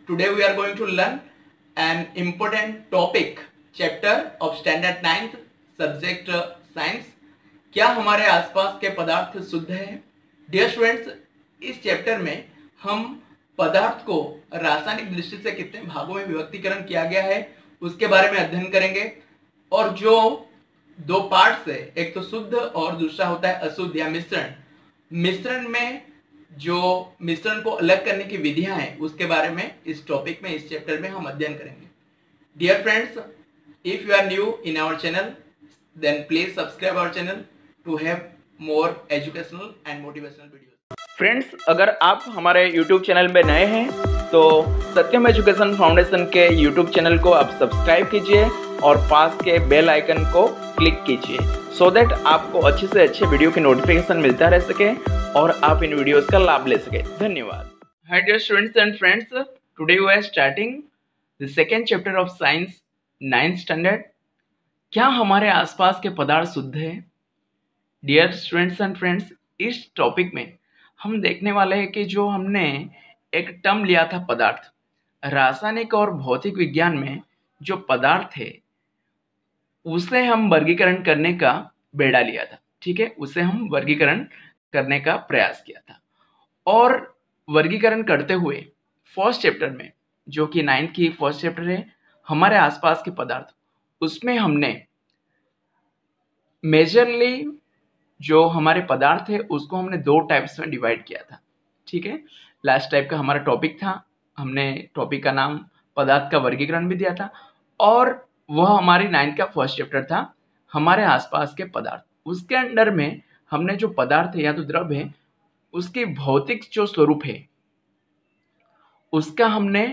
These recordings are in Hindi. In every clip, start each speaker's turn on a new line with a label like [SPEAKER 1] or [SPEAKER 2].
[SPEAKER 1] Today we are going to learn an important topic, chapter of standard 9th subject science. क्या हमारे आसपास के पदार्थ शुद्ध हैं? डियर स्टूडेंट्स, इस चैप्टर में हम पदार्थ को रासायनिक दृष्टि से कितने भागों में विभक्तिकरण किया गया है उसके बारे में अध्ययन करेंगे। और जो दो पार्ट्स है, एक तो शुद्ध और दूसरा होता है अशुद्ध या मिश्रण। मिश्रण में जो मिश्रण को अलग करने की विधियां हैं उसके बारे में इस टॉपिक में, इस चैप्टर में हम अध्ययन करेंगे। Dear friends, if you are new in our channel then please subscribe our channel to have more educational and motivational videos. Friends, अगर आप हमारे यूट्यूब चैनल में नए हैं तो सत्यम एजुकेशन फाउंडेशन के यूट्यूब चैनल को आप सब्सक्राइब कीजिए और पास के बेल आइकन को क्लिक कीजिए सो दैट आपको अच्छे से अच्छे वीडियो की नोटिफिकेशन मिलता रह सके और आप इन वीडियोस का लाभ ले सके। धन्यवाद। Hi dear students and friends, today we are starting the second chapter of science 9th standard. क्या हमारे आसपास के पदार्थ शुद्ध है? डियर स्टूडेंट्स एंड फ्रेंड्स, इस टॉपिक में हम देखने वाले हैं कि जो हमने एक टर्म लिया था पदार्थ, रासायनिक और भौतिक विज्ञान में जो पदार्थ है उसे हम वर्गीकरण करने का बेड़ा लिया था। ठीक है, उसे हम वर्गीकरण करने का प्रयास किया था और वर्गीकरण करते हुए फर्स्ट चैप्टर में, जो कि 9th की फर्स्ट चैप्टर है, हमारे आसपास के पदार्थ, उसमें हमने मेजरली जो हमारे पदार्थ है उसको हमने दो टाइप्स में डिवाइड किया था। ठीक है, लास्ट टाइप का हमारा टॉपिक था, हमने टॉपिक का नाम पदार्थ का वर्गीकरण भी दिया था और वह हमारी 9th का फर्स्ट चैप्टर था, हमारे आसपास के पदार्थ। उसके अंडर में हमने जो पदार्थ है या तो द्रव है उसके भौतिक जो स्वरूप है उसका हमने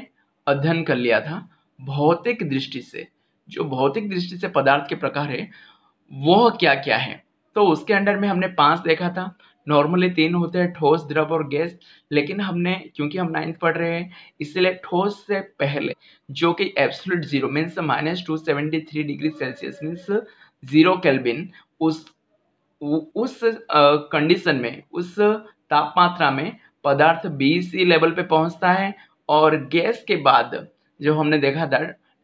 [SPEAKER 1] अध्ययन कर लिया था भौतिक दृष्टि से। जो भौतिक दृष्टि से पदार्थ के प्रकार है वह क्या क्या है, तो उसके अंडर में हमने 5 देखा था। नॉर्मली 3 होते हैं, ठोस, द्रव और गैस, लेकिन हमने, क्योंकि हम 9th पढ़ रहे हैं इसलिए ठोस से पहले जो कि absolute zero means -273 degree Celsius means 0 kelvin, उस कंडीशन में, उस तापमात्रा में पदार्थ BC लेवल पे पहुंचता है और गैस के बाद जो हमने देखा था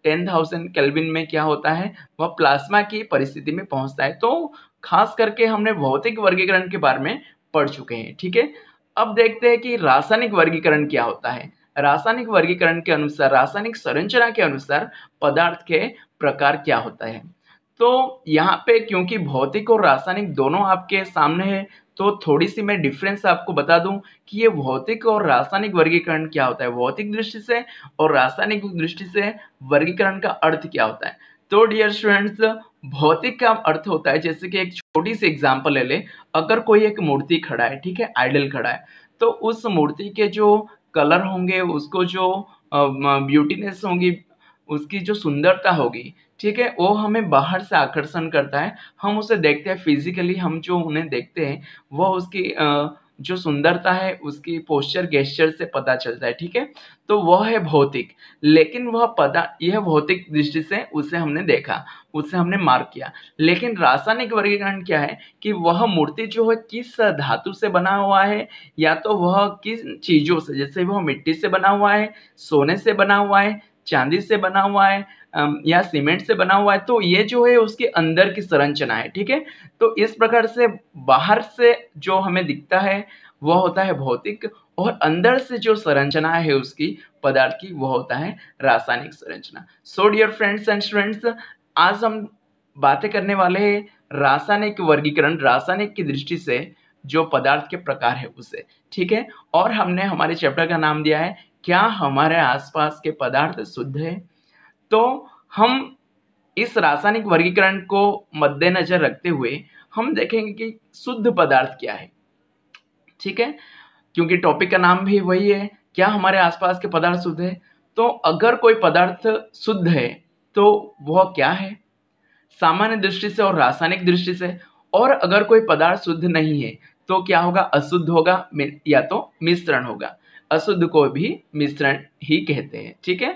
[SPEAKER 1] 10,000 केल्विन में क्या होता है, वह प्लाज्मा की परिस्थिति में पहुंचता है। तो खास करके हमने भौतिक वर्गीकरण के बारे में पढ़ चुके हैं। ठीक है, अब देखते हैं कि रासायनिक वर्गीकरण क्या होता है। रासायनिक वर्गीकरण के अनुसार, रासायनिक संरचना के अनुसार पदार्थ के प्रकार क्या होता है। तो यहाँ पे क्योंकि भौतिक और रासायनिक दोनों आपके सामने है तो थोड़ी सी मैं डिफरेंस आपको बता दूं कि ये भौतिक और रासायनिक वर्गीकरण क्या होता है, भौतिक दृष्टि से और रासायनिक दृष्टि से वर्गीकरण का अर्थ क्या होता है। तो डियर स्टूडेंट्स, भौतिक का अर्थ होता है, जैसे कि एक छोटी सी एग्जांपल ले ले, अगर कोई एक मूर्ति खड़ा है, ठीक है, आइडल खड़ा है, तो उस मूर्ति के जो कलर होंगे, उसको जो ब्यूटीनेस होगी, उसकी जो सुंदरता होगी, ठीक है, वो हमें बाहर से आकर्षण करता है। हम उसे देखते हैं फिजिकली, हम जो उन्हें देखते हैं वह उसकी जो सुंदरता है उसकी पोस्चर गेस्चर से पता चलता है। ठीक है, तो वह है भौतिक, लेकिन यह भौतिक दृष्टि से उसे हमने देखा, उसे हमने मार्क किया। लेकिन रासायनिक वर्गीकरण क्या है कि वह मूर्ति जो है किस धातु से बना हुआ है, या तो वह किस चीजों से, जैसे वह मिट्टी से बना हुआ है, सोने से बना हुआ है, चांदी से बना हुआ है या सीमेंट से बना हुआ है, तो ये जो है उसके अंदर की संरचना है। ठीक है, तो इस प्रकार से बाहर से जो हमें दिखता है वह होता है भौतिक, और अंदर से जो संरचना है उसकी, पदार्थ की, वह होता है रासायनिक संरचना। So dear friends and students, आज हम बातें करने वाले हैं रासायनिक वर्गीकरण, रासायनिक की दृष्टि से जो पदार्थ के प्रकार है उसे। ठीक है, और हमने हमारे चैप्टर का नाम दिया है क्या हमारे आसपास के पदार्थ शुद्ध है। तो हम इस रासायनिक वर्गीकरण को मद्देनजर रखते हुए हम देखेंगे कि शुद्ध पदार्थ क्या है। ठीक है, क्योंकि टॉपिक का नाम भी वही है, क्या हमारे आसपास के पदार्थ शुद्ध है। तो अगर कोई पदार्थ शुद्ध है तो वह क्या है, सामान्य दृष्टि से और रासायनिक दृष्टि से। और अगर कोई पदार्थ शुद्ध नहीं है तो क्या होगा, अशुद्ध होगा या तो मिश्रण होगा। अशुद्ध को भी मिश्रण ही कहते हैं। ठीक है,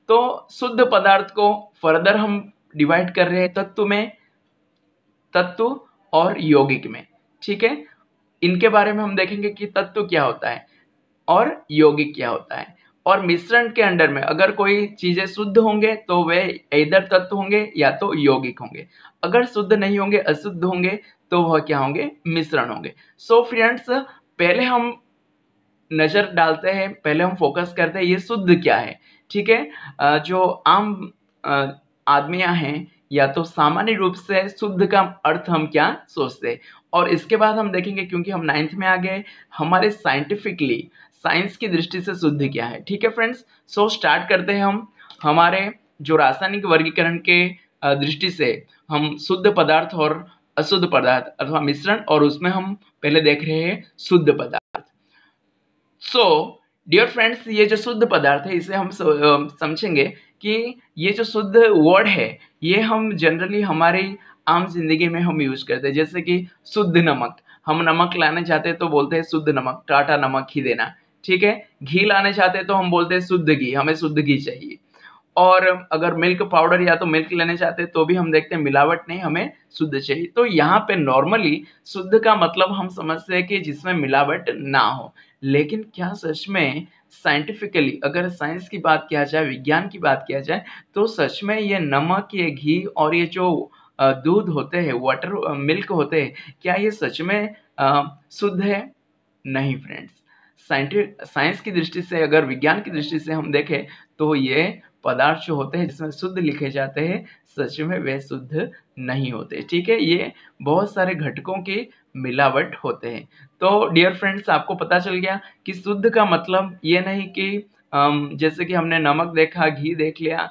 [SPEAKER 1] तो शुद्ध पदार्थ को फर्दर हम डिवाइड कर रहे हैं तत्व में, तत्व और यौगिक में। ठीक है, इनके बारे में हम देखेंगे कि तत्व क्या होता है और यौगिक क्या होता है। और मिश्रण के अंडर में अगर कोई चीजें शुद्ध होंगे तो वे इधर तत्व होंगे या तो यौगिक होंगे, अगर शुद्ध नहीं होंगे, अशुद्ध होंगे, तो वह क्या होंगे, मिश्रण होंगे। सो फ्रेंड्स, पहले हम नजर डालते हैं, पहले हम फोकस करते हैं ये शुद्ध क्या है। ठीक है, जो आम आदमियां हैं या तो सामान्य रूप से शुद्ध का अर्थ हम क्या सोचते हैं, और इसके बाद हम देखेंगे, क्योंकि हम 9th में आ गए, हमारे साइंटिफिकली साइंस की दृष्टि से शुद्ध क्या है। ठीक है फ्रेंड्स, सो स्टार्ट करते हैं हम हमारे जो रासायनिक वर्गीकरण के दृष्टि से हम शुद्ध पदार्थ और अशुद्ध पदार्थ अथवा मिश्रण, और उसमें हम पहले देख रहे हैं शुद्ध पदार्थ। सो डियर फ्रेंड्स, ये जो शुद्ध पदार्थ है इसे हम समझेंगे कि ये जो शुद्ध वर्ड है ये हम जनरली हमारी आम जिंदगी में हम यूज करते हैं, जैसे कि शुद्ध नमक, हम नमक लाने चाहते हैं तो बोलते हैं शुद्ध नमक, टाटा नमक ही देना। ठीक है, घी लाने चाहते हैं तो हम बोलते हैं शुद्ध घी, हमें शुद्ध घी चाहिए। और अगर मिल्क पाउडर या तो मिल्क लेने चाहते हैं तो भी हम देखते हैं मिलावट नहीं, हमें शुद्ध चाहिए। तो यहाँ पे नॉर्मली शुद्ध का मतलब हम समझते हैं कि जिसमें मिलावट ना हो, लेकिन क्या सच में साइंटिफिकली अगर साइंस की बात किया जाए, विज्ञान की बात किया जाए, तो सच में ये नमक, ये घी और ये जो दूध होते हैं, वाटर मिल्क होते हैं, क्या ये सच में शुद्ध है? नहीं फ्रेंड्स, साइंस की दृष्टि से, अगर विज्ञान की दृष्टि से हम देखें तो ये पदार्थ जो होते हैं जिसमें शुद्ध लिखे जाते हैं, सच में वे शुद्ध नहीं होते। ठीक है, ये बहुत सारे घटकों की मिलावट होते हैं। तो डियर फ्रेंड्स, आपको पता चल गया कि शुद्ध का मतलब ये नहीं कि जैसे कि हमने नमक देखा, घी देख लिया,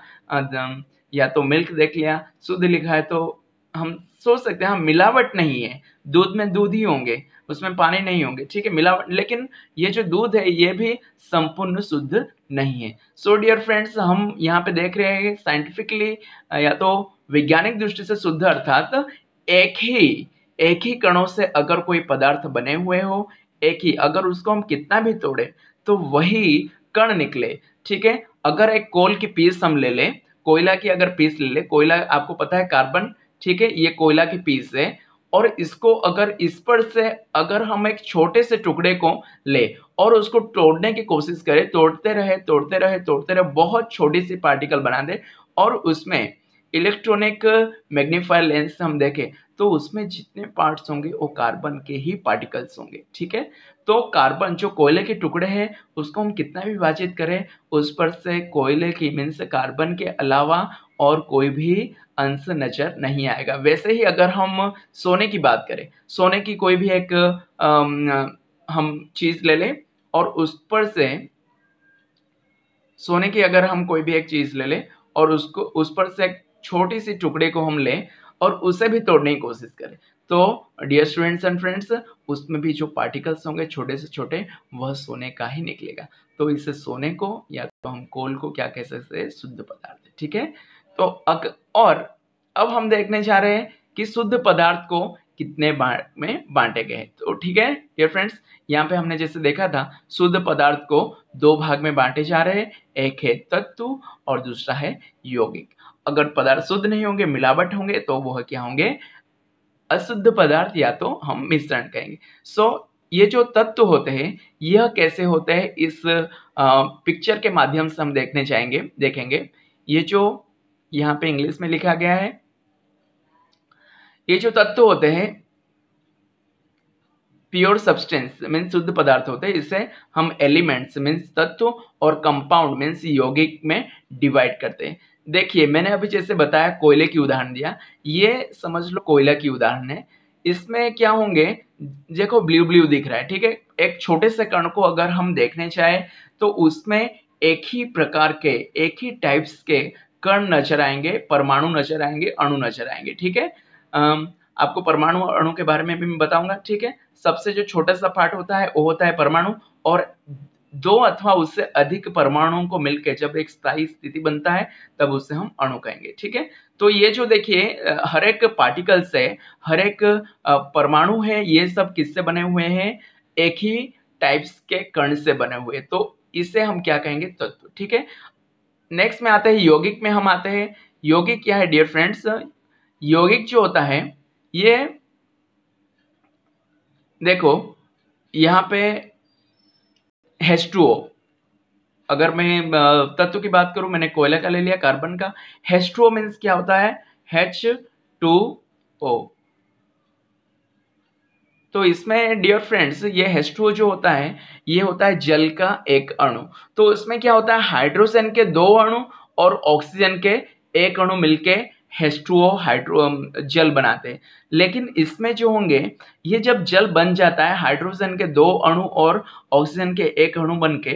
[SPEAKER 1] या तो मिल्क देख लिया, शुद्ध लिखा है तो हम सोच सकते हैं हाँ मिलावट नहीं है, दूध में दूध ही होंगे, उसमें पानी नहीं होंगे। ठीक है, मिलावट, लेकिन ये जो दूध है ये भी संपूर्ण शुद्ध नहीं है। सो डियर फ्रेंड्स, हम यहाँ पे देख रहे हैं साइंटिफिकली या तो वैज्ञानिक दृष्टि से शुद्ध अर्थात एक ही कणों से अगर कोई पदार्थ बने हुए हो, एक ही, अगर उसको हम कितना भी तोड़े तो वही कण निकले। ठीक है, अगर एक कोल की पीस हम ले लें, कोयला की अगर पीस ले ले, कोयला आपको पता है कार्बन, ठीक है, ये कोयला की पीस है, और इसको अगर इस पर से अगर हम एक छोटे से टुकड़े को ले और उसको तोड़ने की कोशिश करें, तोड़ते रहे, बहुत छोटी सी पार्टिकल बना दे, और उसमें इलेक्ट्रॉनिक मैग्नीफायर लेंस से हम देखें तो उसमें जितने पार्ट्स होंगे वो कार्बन के ही पार्टिकल्स होंगे। ठीक है, तो कार्बन जो कोयले के टुकड़े हैं उसको हम कितना भी विभाजित करें, उस पर से कोयले की मीन्स कार्बन के अलावा और कोई भी अंश नजर नहीं आएगा। वैसे ही अगर हम सोने की बात करें, सोने की कोई भी एक हम चीज ले लें और उस पर से सोने की अगर हम कोई भी एक चीज ले लें और उसको उस पर से एक छोटी सी टुकड़े को हम लें और उसे भी तोड़ने की कोशिश करें, तो डियर स्टूडेंट्स एंड फ्रेंड्स, उसमें भी जो पार्टिकल्स होंगे छोटे से छोटे, वह सोने का ही निकलेगा। तो इसे सोने को या तो हम कोल को क्या कह सकते हैं, शुद्ध पदार्थ। ठीक है, तो और अब हम देखने जा रहे हैं कि शुद्ध पदार्थ को कितने भाग में बांटे गए। तो ठीक है डियर फ्रेंड्स, यहाँ पे हमने जैसे देखा था शुद्ध पदार्थ को दो भाग में बांटे जा रहे हैं, एक है तत्व और दूसरा है यौगिक। अगर पदार्थ शुद्ध नहीं होंगे, मिलावट होंगे, तो वह क्या होंगे, अशुद्ध पदार्थ या तो हम मिश्रण कहेंगे। सो ये जो तत्व होते हैं यह कैसे होते हैं, इस पिक्चर के माध्यम से हम देखेंगे। ये जो यहाँ पे इंग्लिश में लिखा गया है, ये जो तत्व होते हैं प्योर सब्सटेंस मीन्स शुद्ध पदार्थ होते हैं, इसे हम एलिमेंट्स मीन्स तत्व और कंपाउंड मीन्स यौगिक में डिवाइड करते हैं। देखिए, मैंने अभी जैसे बताया कोयले की उदाहरण दिया, ये समझ लो कोयला की उदाहरण है। इसमें क्या होंगे, देखो ब्लू ब्लू दिख रहा है। ठीक है, एक छोटे से कण को अगर हम देखने चाहे तो उसमें एक ही प्रकार के, एक ही टाइप्स के कण नजर आएंगे, परमाणु नजर आएंगे, अणु नजर आएंगे। ठीक है, आपको परमाणु और अणु के बारे में भी मैं बताऊंगा। ठीक है, सबसे जो छोटा सा पार्ट होता है वो होता है परमाणु, और दो अथवा उससे अधिक परमाणुओं को मिलकर जब एक स्थायी स्थिति बनता है तब उसे हम अणु कहेंगे। ठीक है, तो ये जो देखिए हर एक पार्टिकल से, हर एक परमाणु है, ये सब किससे बने हुए हैं, एक ही टाइप्स के कण से बने हुए, तो इसे हम क्या कहेंगे, तत्व। ठीक है, नेक्स्ट में आते हैं यौगिक में, हम आते हैं यौगिक क्या है डियर फ्रेंड्स। यौगिक जो होता है ये देखो यहाँ पे H2O, अगर मैं तत्व की बात करूं, मैंने कोयला का ले लिया, कार्बन का। H2O मीन्स क्या होता है? H2O। तो इसमें डियर फ्रेंड्स ये H2O जो होता है ये होता है जल का एक अणु। तो इसमें क्या होता है, हाइड्रोजन के 2 अणु और ऑक्सीजन के 1 अणु मिलके H2O जल बनाते हैं। लेकिन इसमें जो होंगे, ये जब जल बन जाता है हाइड्रोजन के 2 अणु और ऑक्सीजन के 1 अणु बन के,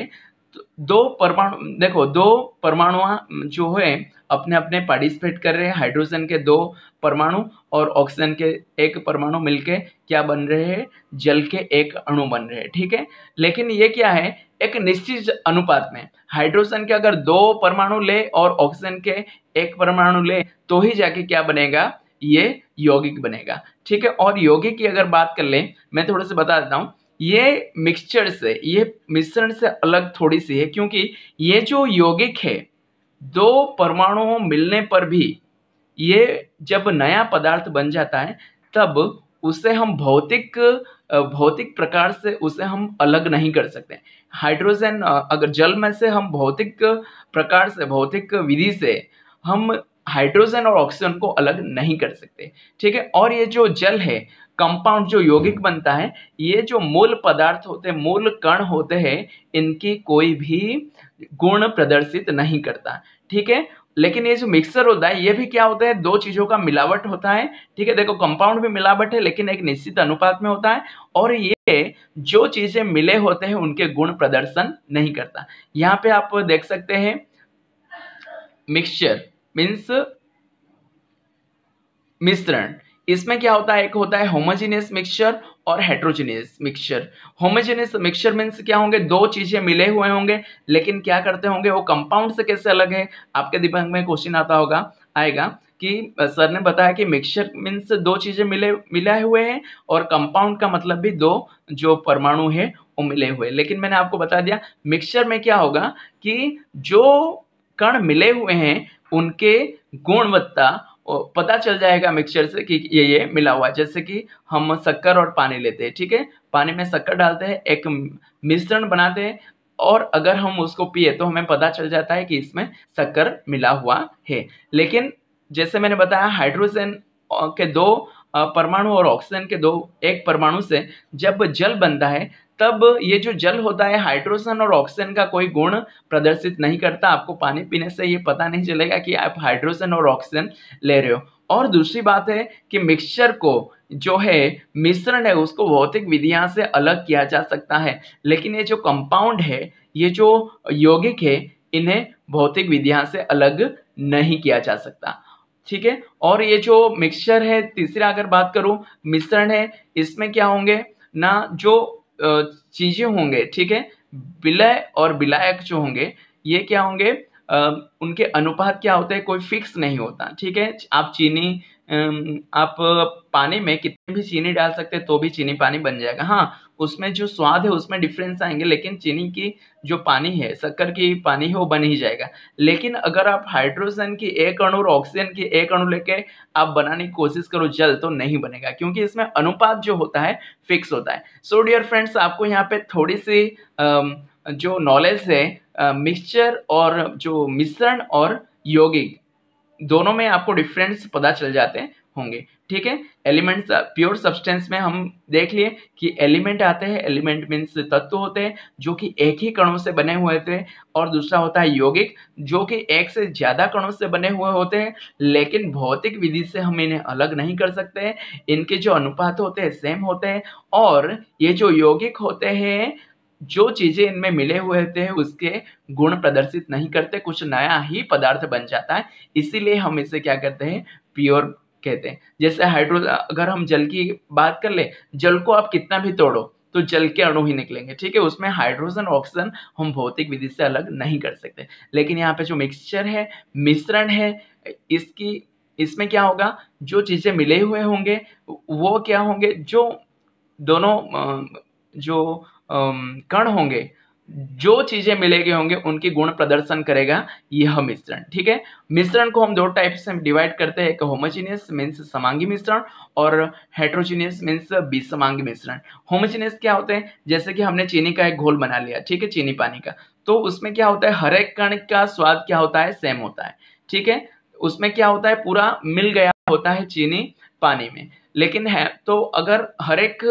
[SPEAKER 1] तो 2 परमाणु, देखो 2 परमाणु जो है अपने अपने पार्टिसिपेट कर रहे हैं। हाइड्रोजन के 2 परमाणु और ऑक्सीजन के 1 परमाणु मिलके क्या बन रहे हैं? जल के 1 अणु बन रहे हैं, ठीक है। लेकिन ये क्या है, एक निश्चित अनुपात में। हाइड्रोजन के अगर 2 परमाणु ले और ऑक्सीजन के 1 परमाणु ले तो ही जाके क्या बनेगा? ये यौगिक बनेगा, ठीक है। और यौगिक की अगर बात कर ले, मैं थोड़ा सा बता देता हूँ, ये मिक्सचर से, ये मिश्रण से अलग थोड़ी सी है, क्योंकि ये जो यौगिक है 2 परमाणुओं मिलने पर भी ये जब नया पदार्थ बन जाता है तब उसे हम भौतिक प्रकार से उसे हम अलग नहीं कर सकते। हाइड्रोजन अगर जल में से हम भौतिक प्रकार से, भौतिक विधि से हम हाइड्रोजन और ऑक्सीजन को अलग नहीं कर सकते, ठीक है। और ये जो जल है, कंपाउंड जो यौगिक बनता है, ये जो मूल पदार्थ होते हैं, मूल कण होते हैं, इनकी कोई भी गुण प्रदर्शित नहीं करता, ठीक है। लेकिन ये जो मिक्सर होता है ये भी क्या होता है? 2 चीजों का मिलावट होता है, ठीक है। देखो कंपाउंड भी मिलावट है लेकिन एक निश्चित अनुपात में होता है, और ये जो चीजें मिले होते हैं उनके गुण प्रदर्शन नहीं करता। यहाँ पे आप देख सकते हैं, मिक्सचर मीन्स मिश्रण। इसमें क्या होता है, एक होता है होमोजेनियस मिक्सचर और heterogeneous mixture. Homogeneous mixture means क्या होंगे, 2 चीजें मिले हुए होंगे लेकिन क्या करते होंगे, वो कंपाउंड से कैसे अलग है। आपके दिमाग में क्वेश्चन आएगा कि सर ने बताया कि मिक्सचर मीन्स 2 चीजें मिले हुए हैं, और कंपाउंड का मतलब भी 2 जो परमाणु है वो मिले हुए। लेकिन मैंने आपको बता दिया मिक्सचर में क्या होगा कि जो कण मिले हुए हैं उनके गुणवत्ता पता चल जाएगा मिक्सचर से कि ये मिला हुआ है। जैसे कि हम शक्कर और पानी लेते हैं, ठीक है, पानी में शक्कर डालते हैं, एक मिश्रण बनाते हैं, और अगर हम उसको पिए तो हमें पता चल जाता है कि इसमें शक्कर मिला हुआ है। लेकिन जैसे मैंने बताया हाइड्रोजन के 2 परमाणु और ऑक्सीजन के 1 परमाणु से जब जल बनता है तब ये जो जल होता है हाइड्रोजन और ऑक्सीजन का कोई गुण प्रदर्शित नहीं करता। आपको पानी पीने से ये पता नहीं चलेगा कि आप हाइड्रोजन और ऑक्सीजन ले रहे हो। और दूसरी बात है कि मिक्सचर को जो है मिश्रण है उसको भौतिक विधियां से अलग किया जा सकता है, लेकिन ये जो कंपाउंड है, ये जो यौगिक है, इन्हें भौतिक विधियां से अलग नहीं किया जा सकता, ठीक है। और ये जो मिक्सचर है, तीसरा अगर बात करूं मिश्रण है, इसमें क्या होंगे ना, जो चीजें होंगे, ठीक है, विलय और विलायक जो होंगे ये क्या होंगे, उनके अनुपात क्या होते हैं, कोई फिक्स नहीं होता, ठीक है। आप चीनी आप पानी में कितनी भी चीनी डाल सकते हैं तो भी चीनी पानी बन जाएगा। हाँ, उसमें जो स्वाद है उसमें डिफरेंस आएंगे, लेकिन चीनी की जो पानी है, शक्कर की पानी है, वो बन ही जाएगा। लेकिन अगर आप हाइड्रोजन की 1 अणु और ऑक्सीजन की 1 अणु लेके आप बनाने की कोशिश करो जल, तो नहीं बनेगा, क्योंकि इसमें अनुपात जो होता है फिक्स होता है। सो डियर फ्रेंड्स, आपको यहाँ पे थोड़ी सी जो नॉलेज है मिक्सचर और जो मिश्रण और यौगिक दोनों में आपको डिफरेंस पता चल जाते होंगे, ठीक है। एलिमेंट्स, प्योर सब्सटेंस में हम देख लिए कि एलिमेंट आते हैं, एलिमेंट मीन्स तत्व होते हैं जो कि एक ही कणों से बने हुए होते हैं, और दूसरा होता है यौगिक जो कि एक से ज्यादा कणों से बने हुए होते हैं, लेकिन भौतिक विधि से हम इन्हें अलग नहीं कर सकते हैं। इनके जो अनुपात होते हैं सेम होते हैं, और ये जो यौगिक होते हैं, जो चीजें इनमें मिले हुए होते हैं उसके गुण प्रदर्शित नहीं करते, कुछ नया ही पदार्थ बन जाता है, इसीलिए हम इसे क्या कहते हैं, प्योर कहते हैं। जैसे हाइड्रोजन, अगर हम जल की बात कर ले, जल को आप कितना भी तोड़ो तो जल के अणु ही निकलेंगे, ठीक है, उसमें हाइड्रोजन ऑक्सीजन हम भौतिक विधि से अलग नहीं कर सकते। लेकिन यहाँ पे जो मिक्सचर है, मिश्रण है, इसमें क्या होगा, जो चीजें मिले हुए होंगे वो क्या होंगे, जो दोनों जो कण होंगे, जो चीजें मिलेगे होंगे उनकी गुण प्रदर्शन करेगा यह मिश्रण, ठीक है। मिश्रण को हम 2 टाइप से डिवाइड करते हैं, एक होमोजेनियस मीन्स समांगी मिश्रण, और हेट्रोजेनियस मीन्स विसमांगी मिश्रण। होमोजेनियस क्या होते हैं, जैसे कि हमने चीनी का एक घोल बना लिया, ठीक है, चीनी पानी का, तो उसमें क्या होता है, हर एक कण का स्वाद क्या होता है, सेम होता है। ठीक है, उसमें क्या होता है, पूरा मिल गया होता है चीनी पानी में। लेकिन है तो अगर हर एक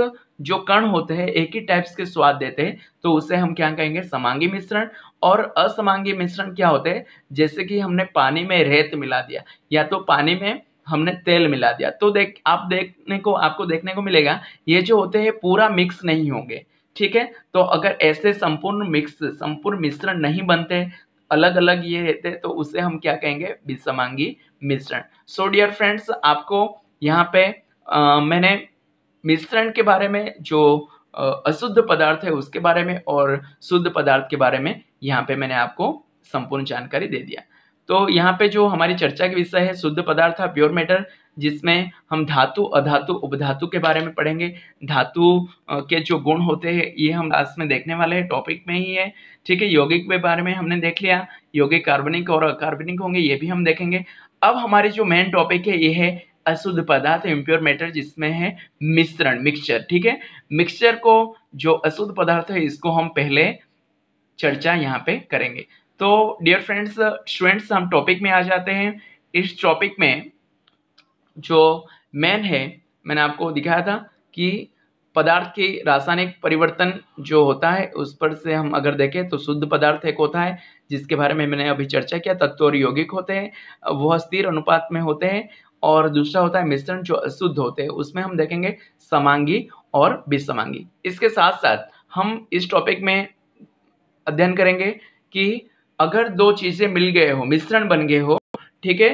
[SPEAKER 1] जो कण होते हैं एक ही टाइप्स के स्वाद देते हैं तो उसे हम क्या कहेंगे, समांगी मिश्रण। और असमांगी मिश्रण क्या होते हैं, जैसे कि हमने पानी में रेत मिला दिया या तो पानी में हमने तेल मिला दिया, तो आपको देखने को मिलेगा ये जो होते हैं पूरा मिक्स नहीं होंगे। ठीक है, तो अगर ऐसे संपूर्ण मिश्रण नहीं बनते, अलग अलग ये रहते, तो उसे हम क्या कहेंगे, विषमांगी मिश्रण। सो डियर फ्रेंड्स, आपको यहाँ पे मैंने मिश्रण के बारे में, जो अशुद्ध पदार्थ है उसके बारे में और शुद्ध पदार्थ के बारे में यहाँ पे मैंने आपको संपूर्ण जानकारी दे दिया। तो यहाँ पे जो हमारी चर्चा के विषय है शुद्ध पदार्थ था, प्योर मैटर, जिसमें हम धातु, अधातु, उपधातु के बारे में पढ़ेंगे। धातु के जो गुण होते हैं ये हम लास्ट में देखने वाले हैं, टॉपिक में ही है। ठीक है, यौगिक के बारे में हमने देख लिया, यौगिक कार्बनिक और अकार्बनिक होंगे, ये भी हम देखेंगे। अब हमारी जो मेन टॉपिक है ये है अशुद्ध पदार्थ, इम्प्योर मैटर, जिसमें है मिश्रण, मिक्सचर। ठीक है, मिक्सचर को, जो अशुद्ध पदार्थ है इसको हम पहले चर्चा यहाँ पे करेंगे। तो डियर फ्रेंड्स, स्टूडेंट्स, हम टॉपिक में आ जाते हैं। इस टॉपिक में जो मेन है, मैंने आपको दिखाया था कि पदार्थ की रासायनिक परिवर्तन जो होता है उस पर से हम अगर देखें तो शुद्ध पदार्थ एक होता है जिसके बारे में मैंने अभी चर्चा किया, तत्व और यौगिक होते हैं, वह स्थिर अनुपात में होते हैं। और दूसरा होता है मिश्रण जो अशुद्ध होते हैं, उसमें हम देखेंगे समांगी और विषमांगी। इसके साथ साथ हम इस टॉपिक में अध्ययन करेंगे कि अगर दो चीजें मिल गए हो, मिश्रण बन गए हो, ठीक है,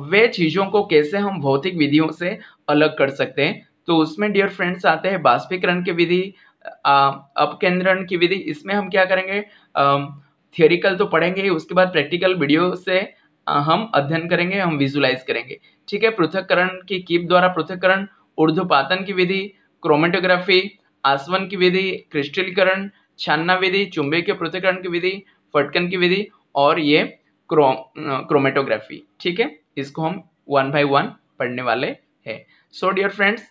[SPEAKER 1] वे चीजों को कैसे हम भौतिक विधियों से अलग कर सकते हैं। तो उसमें डियर फ्रेंड्स आते हैं बाष्पीकरण की विधि, अपकेंद्रण की विधि। इसमें हम क्या करेंगे, थियोरिकल तो पढ़ेंगे ही, उसके बाद प्रैक्टिकल वीडियो से हम अध्ययन करेंगे, हम विजुलाइज करेंगे। ठीक है, पृथक्करण की कीप द्वारा पृथक्करण, ऊर्ध्वपातन की विधि, क्रोमेटोग्राफी, आसवन की विधि, क्रिस्टलीकरण, छानना विधि, चुंबकीय पृथक्करण की विधि, फटकन की विधि, और ये क्रोमेटोग्राफी। ठीक है, इसको हम 1 by 1 पढ़ने वाले हैं। सो डियर फ्रेंड्स,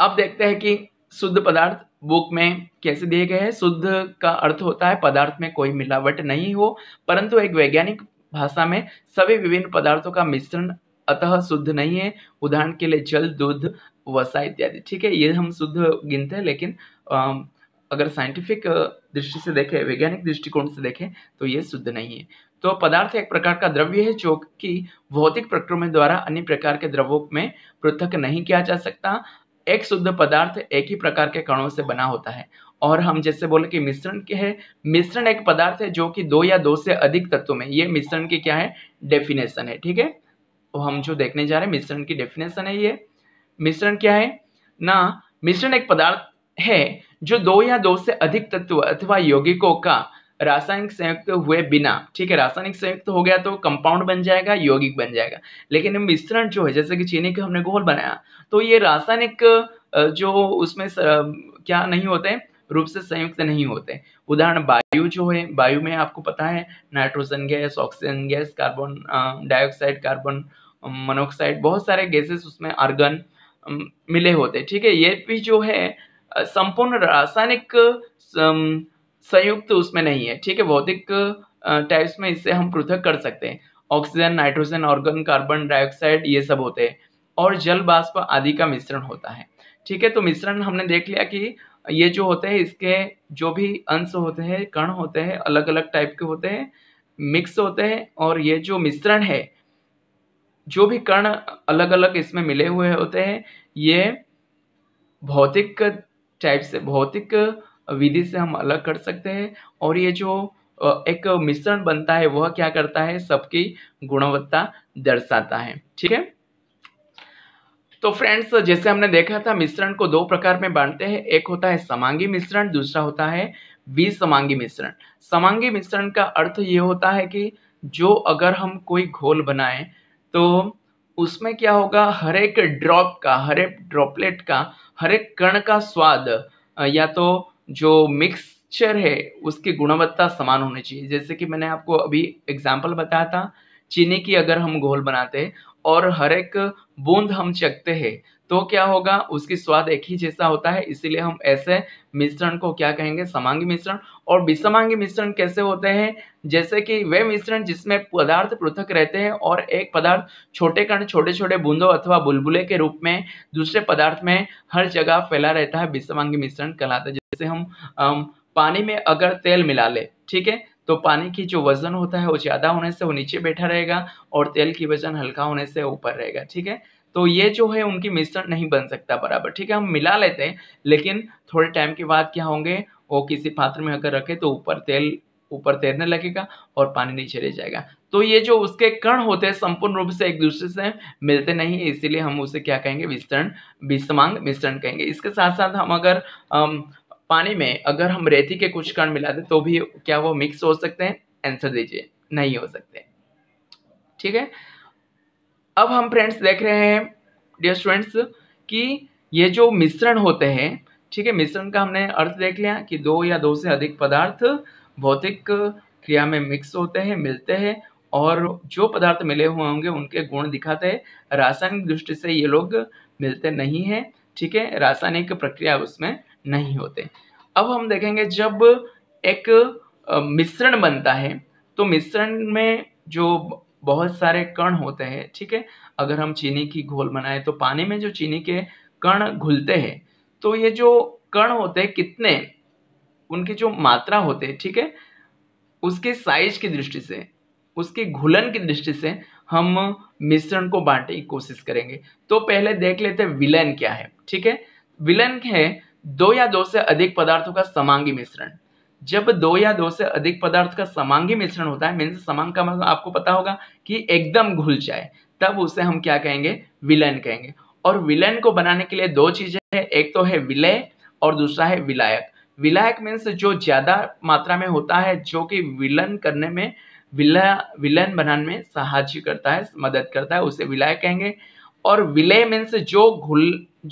[SPEAKER 1] अब देखते हैं कि शुद्ध पदार्थ बुक में कैसे दिए गए हैं। शुद्ध का अर्थ होता है पदार्थ में कोई मिलावट नहीं हो, परंतु एक वैज्ञानिक भाषा में सभी विभिन्न पदार्थों का मिश्रण, अतः शुद्ध नहीं है। उदाहरण के लिए जल, दूध, वसा इत्यादि। ठीक है, ये हम शुद्ध गिनते हैं, लेकिन अगर साइंटिफिक दृष्टि से देखें, वैज्ञानिक दृष्टिकोण से देखें तो ये शुद्ध नहीं है। तो पदार्थ एक प्रकार का द्रव्य है जो कि भौतिक प्रक्रियाओं द्वारा अन्य प्रकार के द्रव्यों में पृथक नहीं किया जा सकता। एक शुद्ध पदार्थ एक ही प्रकार के कणों से बना होता है। और हम जैसे बोले कि मिश्रण क्या है, मिश्रण एक पदार्थ है जो कि 2 या 2 से अधिक तत्वों में, ये मिश्रण की क्या है, डेफिनेशन है। ठीक है, तो हम जो देखने जा रहे हैं मिश्रण की डेफिनेशन है ये। मिश्रण क्या है ना, मिश्रण एक पदार्थ है जो 2 या 2 से अधिक तत्व अथवा यौगिकों का रासायनिक संयुक्त हुए बिना, ठीक है, रासायनिक संयुक्त हो गया तो कंपाउंड बन जाएगा, यौगिक बन जाएगा। लेकिन मिश्रण जो है, जैसे कि चीनी का हमने घोल बनाया, तो ये रासायनिक जो उसमें क्या नहीं होते, रूप से संयुक्त नहीं होते। उदाहरण वायु जो है, वायु में आपको पता है nitrogen gas, oxygen gas, carbon dioxide, carbon monoxide, बहुत सारे गैसेस उसमें आर्गन मिले होते। ठीक है, ये भी जो है संपूर्ण रासायनिक संयुक्त उसमें नहीं है। ठीक है, भौतिक टाइप्स में इससे हम पृथक कर सकते हैं। Oxygen, nitrogen, organ, carbon dioxide, ये सब होते हैं, और जल वाष्प आदि का मिश्रण होता है। ठीक है, तो मिश्रण हमने देख लिया कि ये जो होते हैं, इसके जो भी अंश होते हैं, कण होते हैं, अलग अलग टाइप के होते हैं, मिक्स होते हैं। और ये जो मिश्रण है, जो भी कण अलग अलग इसमें मिले हुए होते हैं, ये भौतिक टाइप से, भौतिक विधि से हम अलग कर सकते हैं। और ये जो एक मिश्रण बनता है वह क्या करता है, सबकी गुणवत्ता दर्शाता है। ठीक है, तो फ्रेंड्स, जैसे हमने देखा था मिश्रण को 2 प्रकार में बांटते हैं, एक होता है समांगी मिश्रण, दूसरा होता है विसमांगी मिश्रण। समांगी मिश्रण का अर्थ ये होता है कि जो अगर हम कोई घोल बनाएं तो उसमें क्या होगा, हर एक ड्रॉप का, हर एक ड्रॉपलेट का, हर एक कण का स्वाद या तो जो मिक्सचर है उसकी गुणवत्ता समान होनी चाहिए। जैसे कि मैंने आपको अभी एग्जाम्पल बताया था, चीनी की अगर हम घोल बनाते हैं और हर एक बूंद हम चखते हैं तो क्या होगा, उसकी स्वाद एक ही जैसा होता है, इसीलिए हम ऐसे मिश्रण को क्या कहेंगे, समांगी मिश्रण। और विषमांगी मिश्रण कैसे होते हैं, जैसे कि वे मिश्रण जिसमें पदार्थ पृथक रहते हैं और एक पदार्थ छोटे कण छोटे छोटे बूंदों अथवा बुलबुले के रूप में दूसरे पदार्थ में हर जगह फैला रहता है, विषमांगी मिश्रण कहलाता है। जैसे हम पानी में अगर तेल मिला ले, ठीक है, तो पानी की जो वजन होता है वो ज्यादा होने से वो नीचे बैठा रहेगा और तेल की वजन हल्का होने से ऊपर रहेगा, ठीक है। तो ये जो है उनकी मिश्रण नहीं बन सकता बराबर, ठीक है। हम मिला लेते हैं लेकिन थोड़े टाइम के बाद क्या होंगे, वो किसी पात्र में अगर रखे तो ऊपर तैरने लगेगा और पानी नीचे रह जाएगा। तो ये जो उसके कण होते हैं संपूर्ण रूप से एक दूसरे से मिलते नहीं है, इसीलिए हम उसे क्या कहेंगे, विषमांग मिश्रण कहेंगे। इसके साथ साथ हम अगर पानी में अगर हम रेती के कुछ कण मिला दें तो भी क्या वो मिक्स हो सकते हैं, आंसर दीजिए, नहीं हो सकते, ठीक है। अब हम फ्रेंड्स देख रहे हैं डियर स्टूडेंट्स कि ये जो मिश्रण होते हैं, ठीक है, मिश्रण का हमने अर्थ देख लिया कि दो या दो से अधिक पदार्थ भौतिक क्रिया में मिक्स होते हैं, मिलते हैं, और जो पदार्थ मिले हुए होंगे उनके गुण दिखाते हैं। रासायनिक दृष्टि से ये लोग मिलते नहीं है, ठीक है, रासायनिक प्रक्रिया उसमें नहीं होते। अब हम देखेंगे जब एक मिश्रण बनता है तो मिश्रण में जो बहुत सारे कण होते हैं, ठीक है। अगर हम चीनी की घोल बनाए तो पानी में जो चीनी के कण घुलते हैं, तो ये जो कण होते हैं कितने, उनकी जो मात्रा होते हैं, ठीक है, उसके साइज की दृष्टि से, उसके घुलन की दृष्टि से हम मिश्रण को बांटने की कोशिश करेंगे। तो पहले देख लेते हैं विलयन क्या है, ठीक है। विलयन है दो या दो से अधिक पदार्थों का समांगी मिश्रण। जब दो या दो से अधिक पदार्थ का समांगी मिश्रण होता है, मीन्स समांग का मतलब आपको पता होगा कि एकदम घुल जाए, तब उसे हम क्या कहेंगे, विलयन कहेंगे। और विलयन को बनाने के लिए दो चीजें हैं, एक तो है विलय और दूसरा है विलायक। विलायक मीन्स जो ज्यादा मात्रा में होता है, जो कि विलयन करने में, विलयन बनाने में सहायता करता है, मदद करता है, उसे विलायक कहेंगे। और विलय मीन्स जो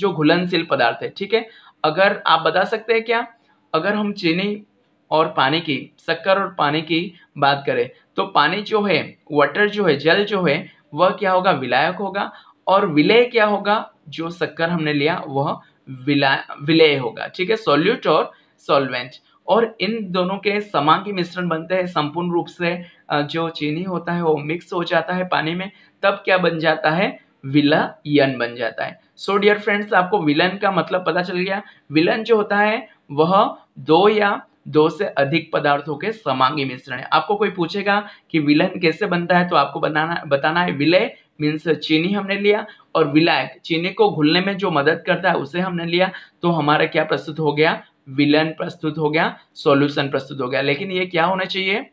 [SPEAKER 1] घुलनशील पदार्थ है, ठीक है। अगर आप बता सकते हैं क्या, अगर हम चीनी और पानी की, शक्कर और पानी की बात करें तो पानी जो है, वाटर जो है, जल जो है, वह क्या होगा, विलायक होगा। और विलय क्या होगा, जो शक्कर हमने लिया वह विलय होगा, ठीक है, सॉल्यूट और सॉल्वेंट। और इन दोनों के समांगी मिश्रण बनते हैं, संपूर्ण रूप से जो चीनी होता है वो मिक्स हो जाता है पानी में, तब क्या बन जाता है, विलयन बन जाता है। सो डियर फ्रेंड्स, आपको विलयन का मतलब पता चल गया। विलयन जो होता है वह दो या दो से अधिक पदार्थों के समांगी मिश्रण है। आपको कोई पूछेगा कि विलयन कैसे बनता है तो आपको बताना है विलय मीन्स चीनी हमने लिया, और विलायक चीनी को घुलने में जो मदद करता है उसे हमने लिया, तो हमारा क्या प्रस्तुत हो गया, विलयन प्रस्तुत हो गया, सॉल्यूशन प्रस्तुत हो गया। लेकिन ये क्या होना चाहिए,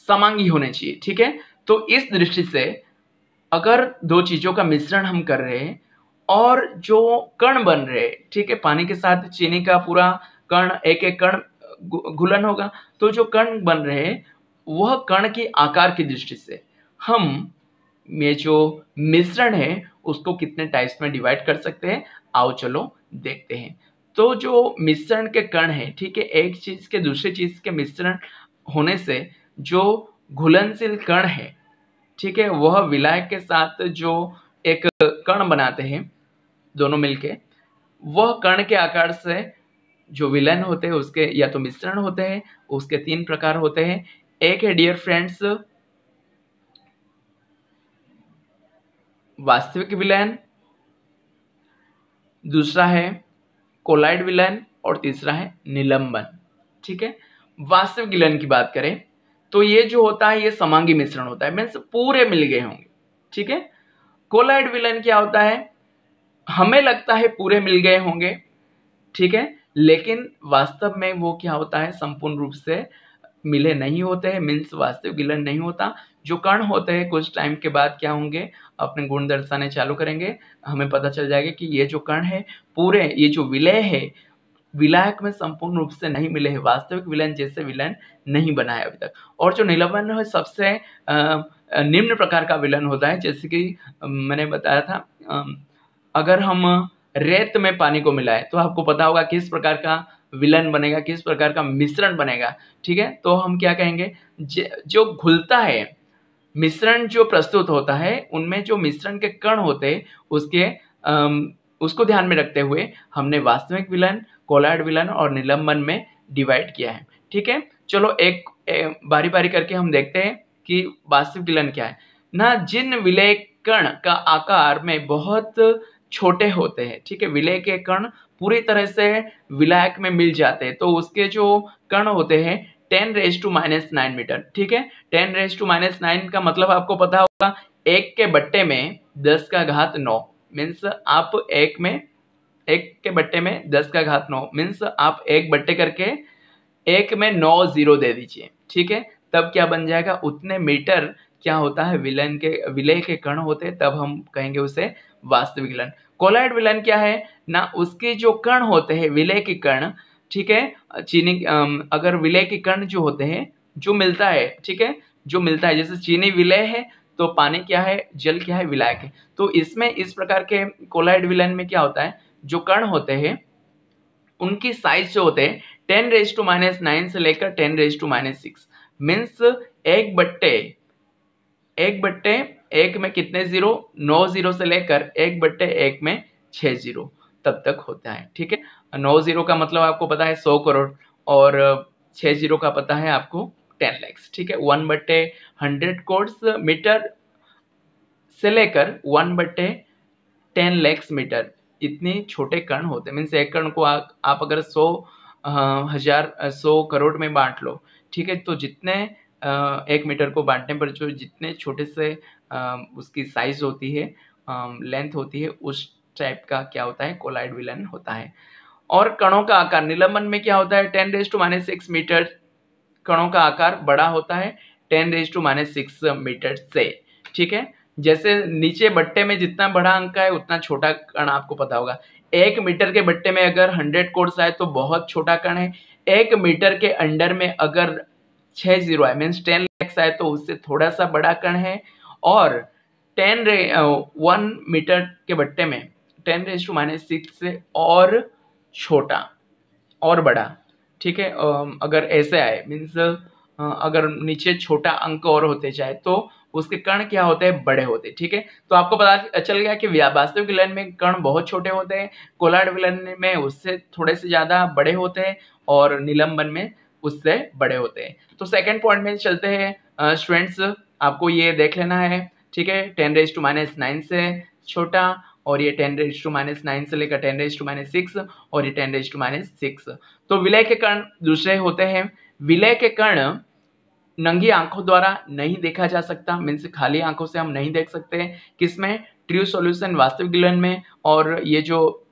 [SPEAKER 1] समांगी होने चाहिए, ठीक है। तो इस दृष्टि से अगर दो चीजों का मिश्रण हम कर रहे हैं और जो कण बन रहे हैं, ठीक है, पानी के साथ चीनी का पूरा कण, एक एक कण घुलन होगा, तो जो कण बन रहे हैं वह कण के आकार की दृष्टि से हम ये जो मिश्रण है उसको कितने टाइप्स में डिवाइड कर सकते हैं, आओ चलो देखते हैं। तो जो मिश्रण के कण है, ठीक है, एक चीज के दूसरे चीज के मिश्रण होने से जो घुलनशील कण है, ठीक है, वह विलायक के साथ जो एक कण बनाते हैं दोनों मिलके, वह कण के आकार से जो विलयन होते हैं उसके या तो मिश्रण होते हैं, उसके तीन प्रकार होते हैं। एक है डियर फ्रेंड्स वास्तविक विलयन, दूसरा है कोलाइड विलयन और तीसरा है निलंबन, ठीक है। वास्तविक विलयन की बात करें तो ये जो होता है ये समांगी मिश्रण होता है, मीन्स पूरे मिल गए होंगे, ठीक है। कोलाइड विलयन क्या होता है, हमें लगता है पूरे मिल गए होंगे, ठीक है, लेकिन वास्तव में वो क्या होता है, संपूर्ण रूप से मिले नहीं होते हैं, मीन्स वास्तविक विलयन नहीं होता। जो कण होते हैं कुछ टाइम के बाद क्या होंगे, अपने गुण दर्शाने चालू करेंगे, हमें पता चल जाएगा कि ये जो कण है पूरे, ये जो विलय है विलायक में संपूर्ण रूप से नहीं मिले हैं, वास्तविक विलयन जैसे विलयन नहीं बना है अभी तक। और जो निलंबन है सबसे निम्न प्रकार का विलयन होता है, जैसे कि मैंने बताया था, अगर हम रेत में पानी को मिलाएं तो आपको पता होगा किस प्रकार का विलयन बनेगा, किस प्रकार का मिश्रण बनेगा, ठीक है। तो हम क्या कहेंगे, जो घुलता है मिश्रण जो प्रस्तुत होता है, उनमें जो मिश्रण के कण होते हैं उसके उसको ध्यान में रखते हुए हमने वास्तविक विलन, कोलॉइड विलन और निलंबन में डिवाइड किया है। ठीक है, चलो एक बारी बारी करके हम देखते हैं कि वास्तविक विलन क्या है ना। जिन विलय कण का आकार में बहुत छोटे होते हैं, ठीक है, विलय के कण पूरी तरह से विलायक में मिल जाते हैं, तो उसके जो कण होते हैं 10⁻⁹ मीटर। ठीक है, 10⁻⁹ का मतलब आपको पता होगा, 1 के बट्टे में 10⁹ मीन्स आप एक के बट्टे में 10⁹ मीन्स आप एक बट्टे करके एक में 9 जीरो दे दीजिए। ठीक है, तब क्या बन जाएगा, उतने मीटर क्या होता है विलय के कण होते हैं, तब हम कहेंगे उसे वास्तविक विलन। कोलॉइड विलन क्या है ना, उसके जो कण होते हैं विलय के कण, ठीक है, चीनी अगर विलय के कण जो होते हैं जो मिलता है, ठीक है, जो मिलता है, जैसे चीनी विलय है तो पानी क्या है, जल क्या है, विलायक है। तो इसमें इस प्रकार के कोलॉइड विलन में क्या होता है, जो कण होते हैं उनकी साइज जो होते हैं 10⁻⁹ से लेकर 10⁻⁻⁶ मीन्स एक बट्टे एक में कितने जीरो, 9 जीरो से लेकर 1/1 में 6 जीरो तब तक होता है। ठीक है, 9 जीरो का मतलब आपको पता है 100 करोड़ और 6 जीरो का पता है आपको 10 लाख। ठीक है, 1/100 करोड़ मीटर से लेकर 1/10 लाख मीटर इतने छोटे कण होते हैं। मीन्स एक कण को आप अगर 100 करोड़ में बांट लो, ठीक है, तो जितने 1 मीटर को बांटने पर जो जितने छोटे से उसकी साइज होती है, लेंथ होती है, उस टाइप का क्या होता है, कोलॉइड विलन होता है। और कणों का आकार निलंबन में क्या होता है, 10⁻⁶ मीटर कणों का आकार बड़ा होता है 10⁻⁶ मीटर से। ठीक है, जैसे नीचे बट्टे में जितना बड़ा अंक है उतना छोटा कण आपको पता होगा। 1 मीटर के बट्टे में अगर 100 कोर्स आए तो बहुत छोटा कण है। 1 मीटर के अंडर में अगर 6 जीरो आए मीन्स 10 लाख आए तो उससे थोड़ा सा बड़ा कण है। और 1 मीटर के बट्टे में 10⁻⁶ से और छोटा और बड़ा। ठीक है, अगर ऐसे आए मीन्स अगर नीचे छोटा अंक और होते जाए तो उसके कण क्या होते हैं, बड़े होते हैं। ठीक है, तो आपको पता चल गया कि वास्तविक विलन में कण बहुत छोटे होते हैं, कोलॉइड विलन में उससे थोड़े से ज्यादा बड़े होते हैं और निलंबन में उससे बड़े होते हैं। तो सेकंड पॉइंट में चलते हैं स्टूडेंट्स, आपको ये देख लेना है। ठीक है, 10⁻⁹ से छोटा और ये 10⁻⁹ से लेकर 10⁻⁶ और ये 10⁻⁶। तो विलय के कण दूसरे होते हैं। विलय के कण नंगी आंखों द्वारा नहीं देखा जा सकता, मीन्स खाली आंखों से हम नहीं देख सकते। किसमें, ट्रू सॉल्यूशन वास्तविक विलन में। और ये जो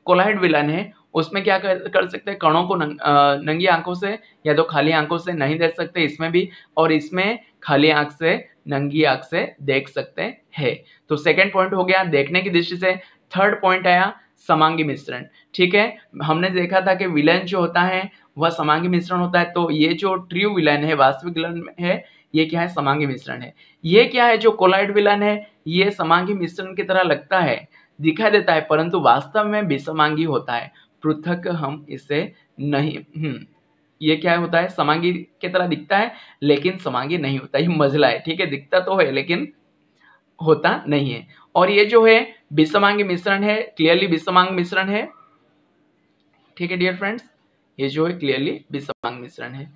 [SPEAKER 1] कोलॉइड विलन है उसमें क्या कर सकते हैं, कणों को नंगी आंखों से या तो खाली आंखों से नहीं देख सकते, इसमें भी, और इसमें खाली आंख से नंगी आंख से देख सकते हैं। तो सेकंड पॉइंट हो गया देखने की दृष्टि से। थर्ड पॉइंट आया समांगी मिश्रण। ठीक है, हमने देखा था कि विलन जो होता है वह समांगी मिश्रण होता है, तो ये जो ट्रू विलन है वास्तविक विलन है ये क्या है, समांगी मिश्रण है। ये क्या है, जो कोलॉइड विलन है ये समांगी मिश्रण की तरह लगता है, दिखाई देता है, परंतु वास्तव में विसमांगी होता है, पृथक हम इसे नहीं। ये क्या होता है, समांगी की तरह दिखता है लेकिन समांगी नहीं होता, ये मझला है। ठीक है, दिखता तो है लेकिन होता नहीं है। और ये जो है विसमांगी मिश्रण है, क्लियरली विसमांग मिश्रण है। ठीक है डियर फ्रेंड्स, ये जो है क्लियरली विसमांग मिश्रण है।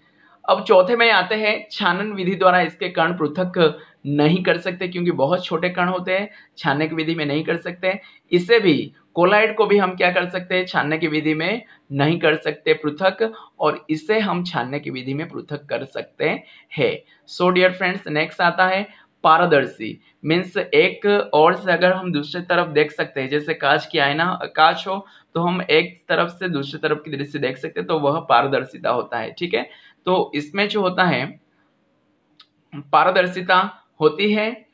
[SPEAKER 1] अब चौथे में आते हैं, छानन विधि द्वारा इसके कण पृथक नहीं कर सकते क्योंकि बहुत छोटे कण होते हैं, छानने की विधि में नहीं कर सकते। इसे भी, कोलॉइड को भी हम क्या कर सकते हैं, छानने की विधि में नहीं कर सकते पृथक, और इसे हम छानने की विधि में पृथक कर सकते हैं। सो डियर फ्रेंड्स, नेक्स्ट आता है पारदर्शी, मीन्स एक और से अगर हम दूसरी तरफ देख सकते हैं, जैसे कांच की आईना, कांच हो तो हम एक तरफ से दूसरी तरफ की दृष्टि देख सकते हैं, तो वह पारदर्शिता होता है। ठीक है, तो इसमें जो होता है पारदर्शिता होती है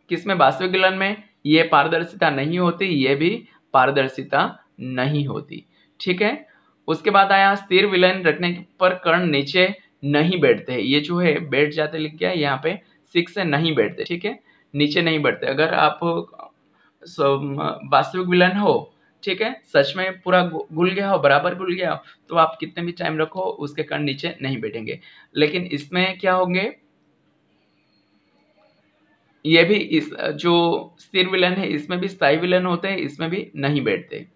[SPEAKER 1] किसमें, वास्तविक विलन में ये पारदर्शिता नहीं होती, ये भी पारदर्शिता नहीं होती। ठीक है, उसके बाद आया स्थिर विलन रखने पर कण नीचे नहीं बैठते, ये जो है बैठ जाते, लिख गया यहाँ पे 6 से नहीं बैठते। ठीक है, नीचे नहीं बैठते। अगर आप वास्तविक विलन हो, ठीक है, सच में पूरा घुल गया हो, बराबर घुल गया हो, तो आप कितने भी टाइम रखो उसके कण नीचे नहीं बैठेंगे। लेकिन इसमें क्या होंगे, ये भी इस जो स्थिर विलन है इसमें भी स्थायी विलन होते हैं, इसमें भी नहीं बैठते।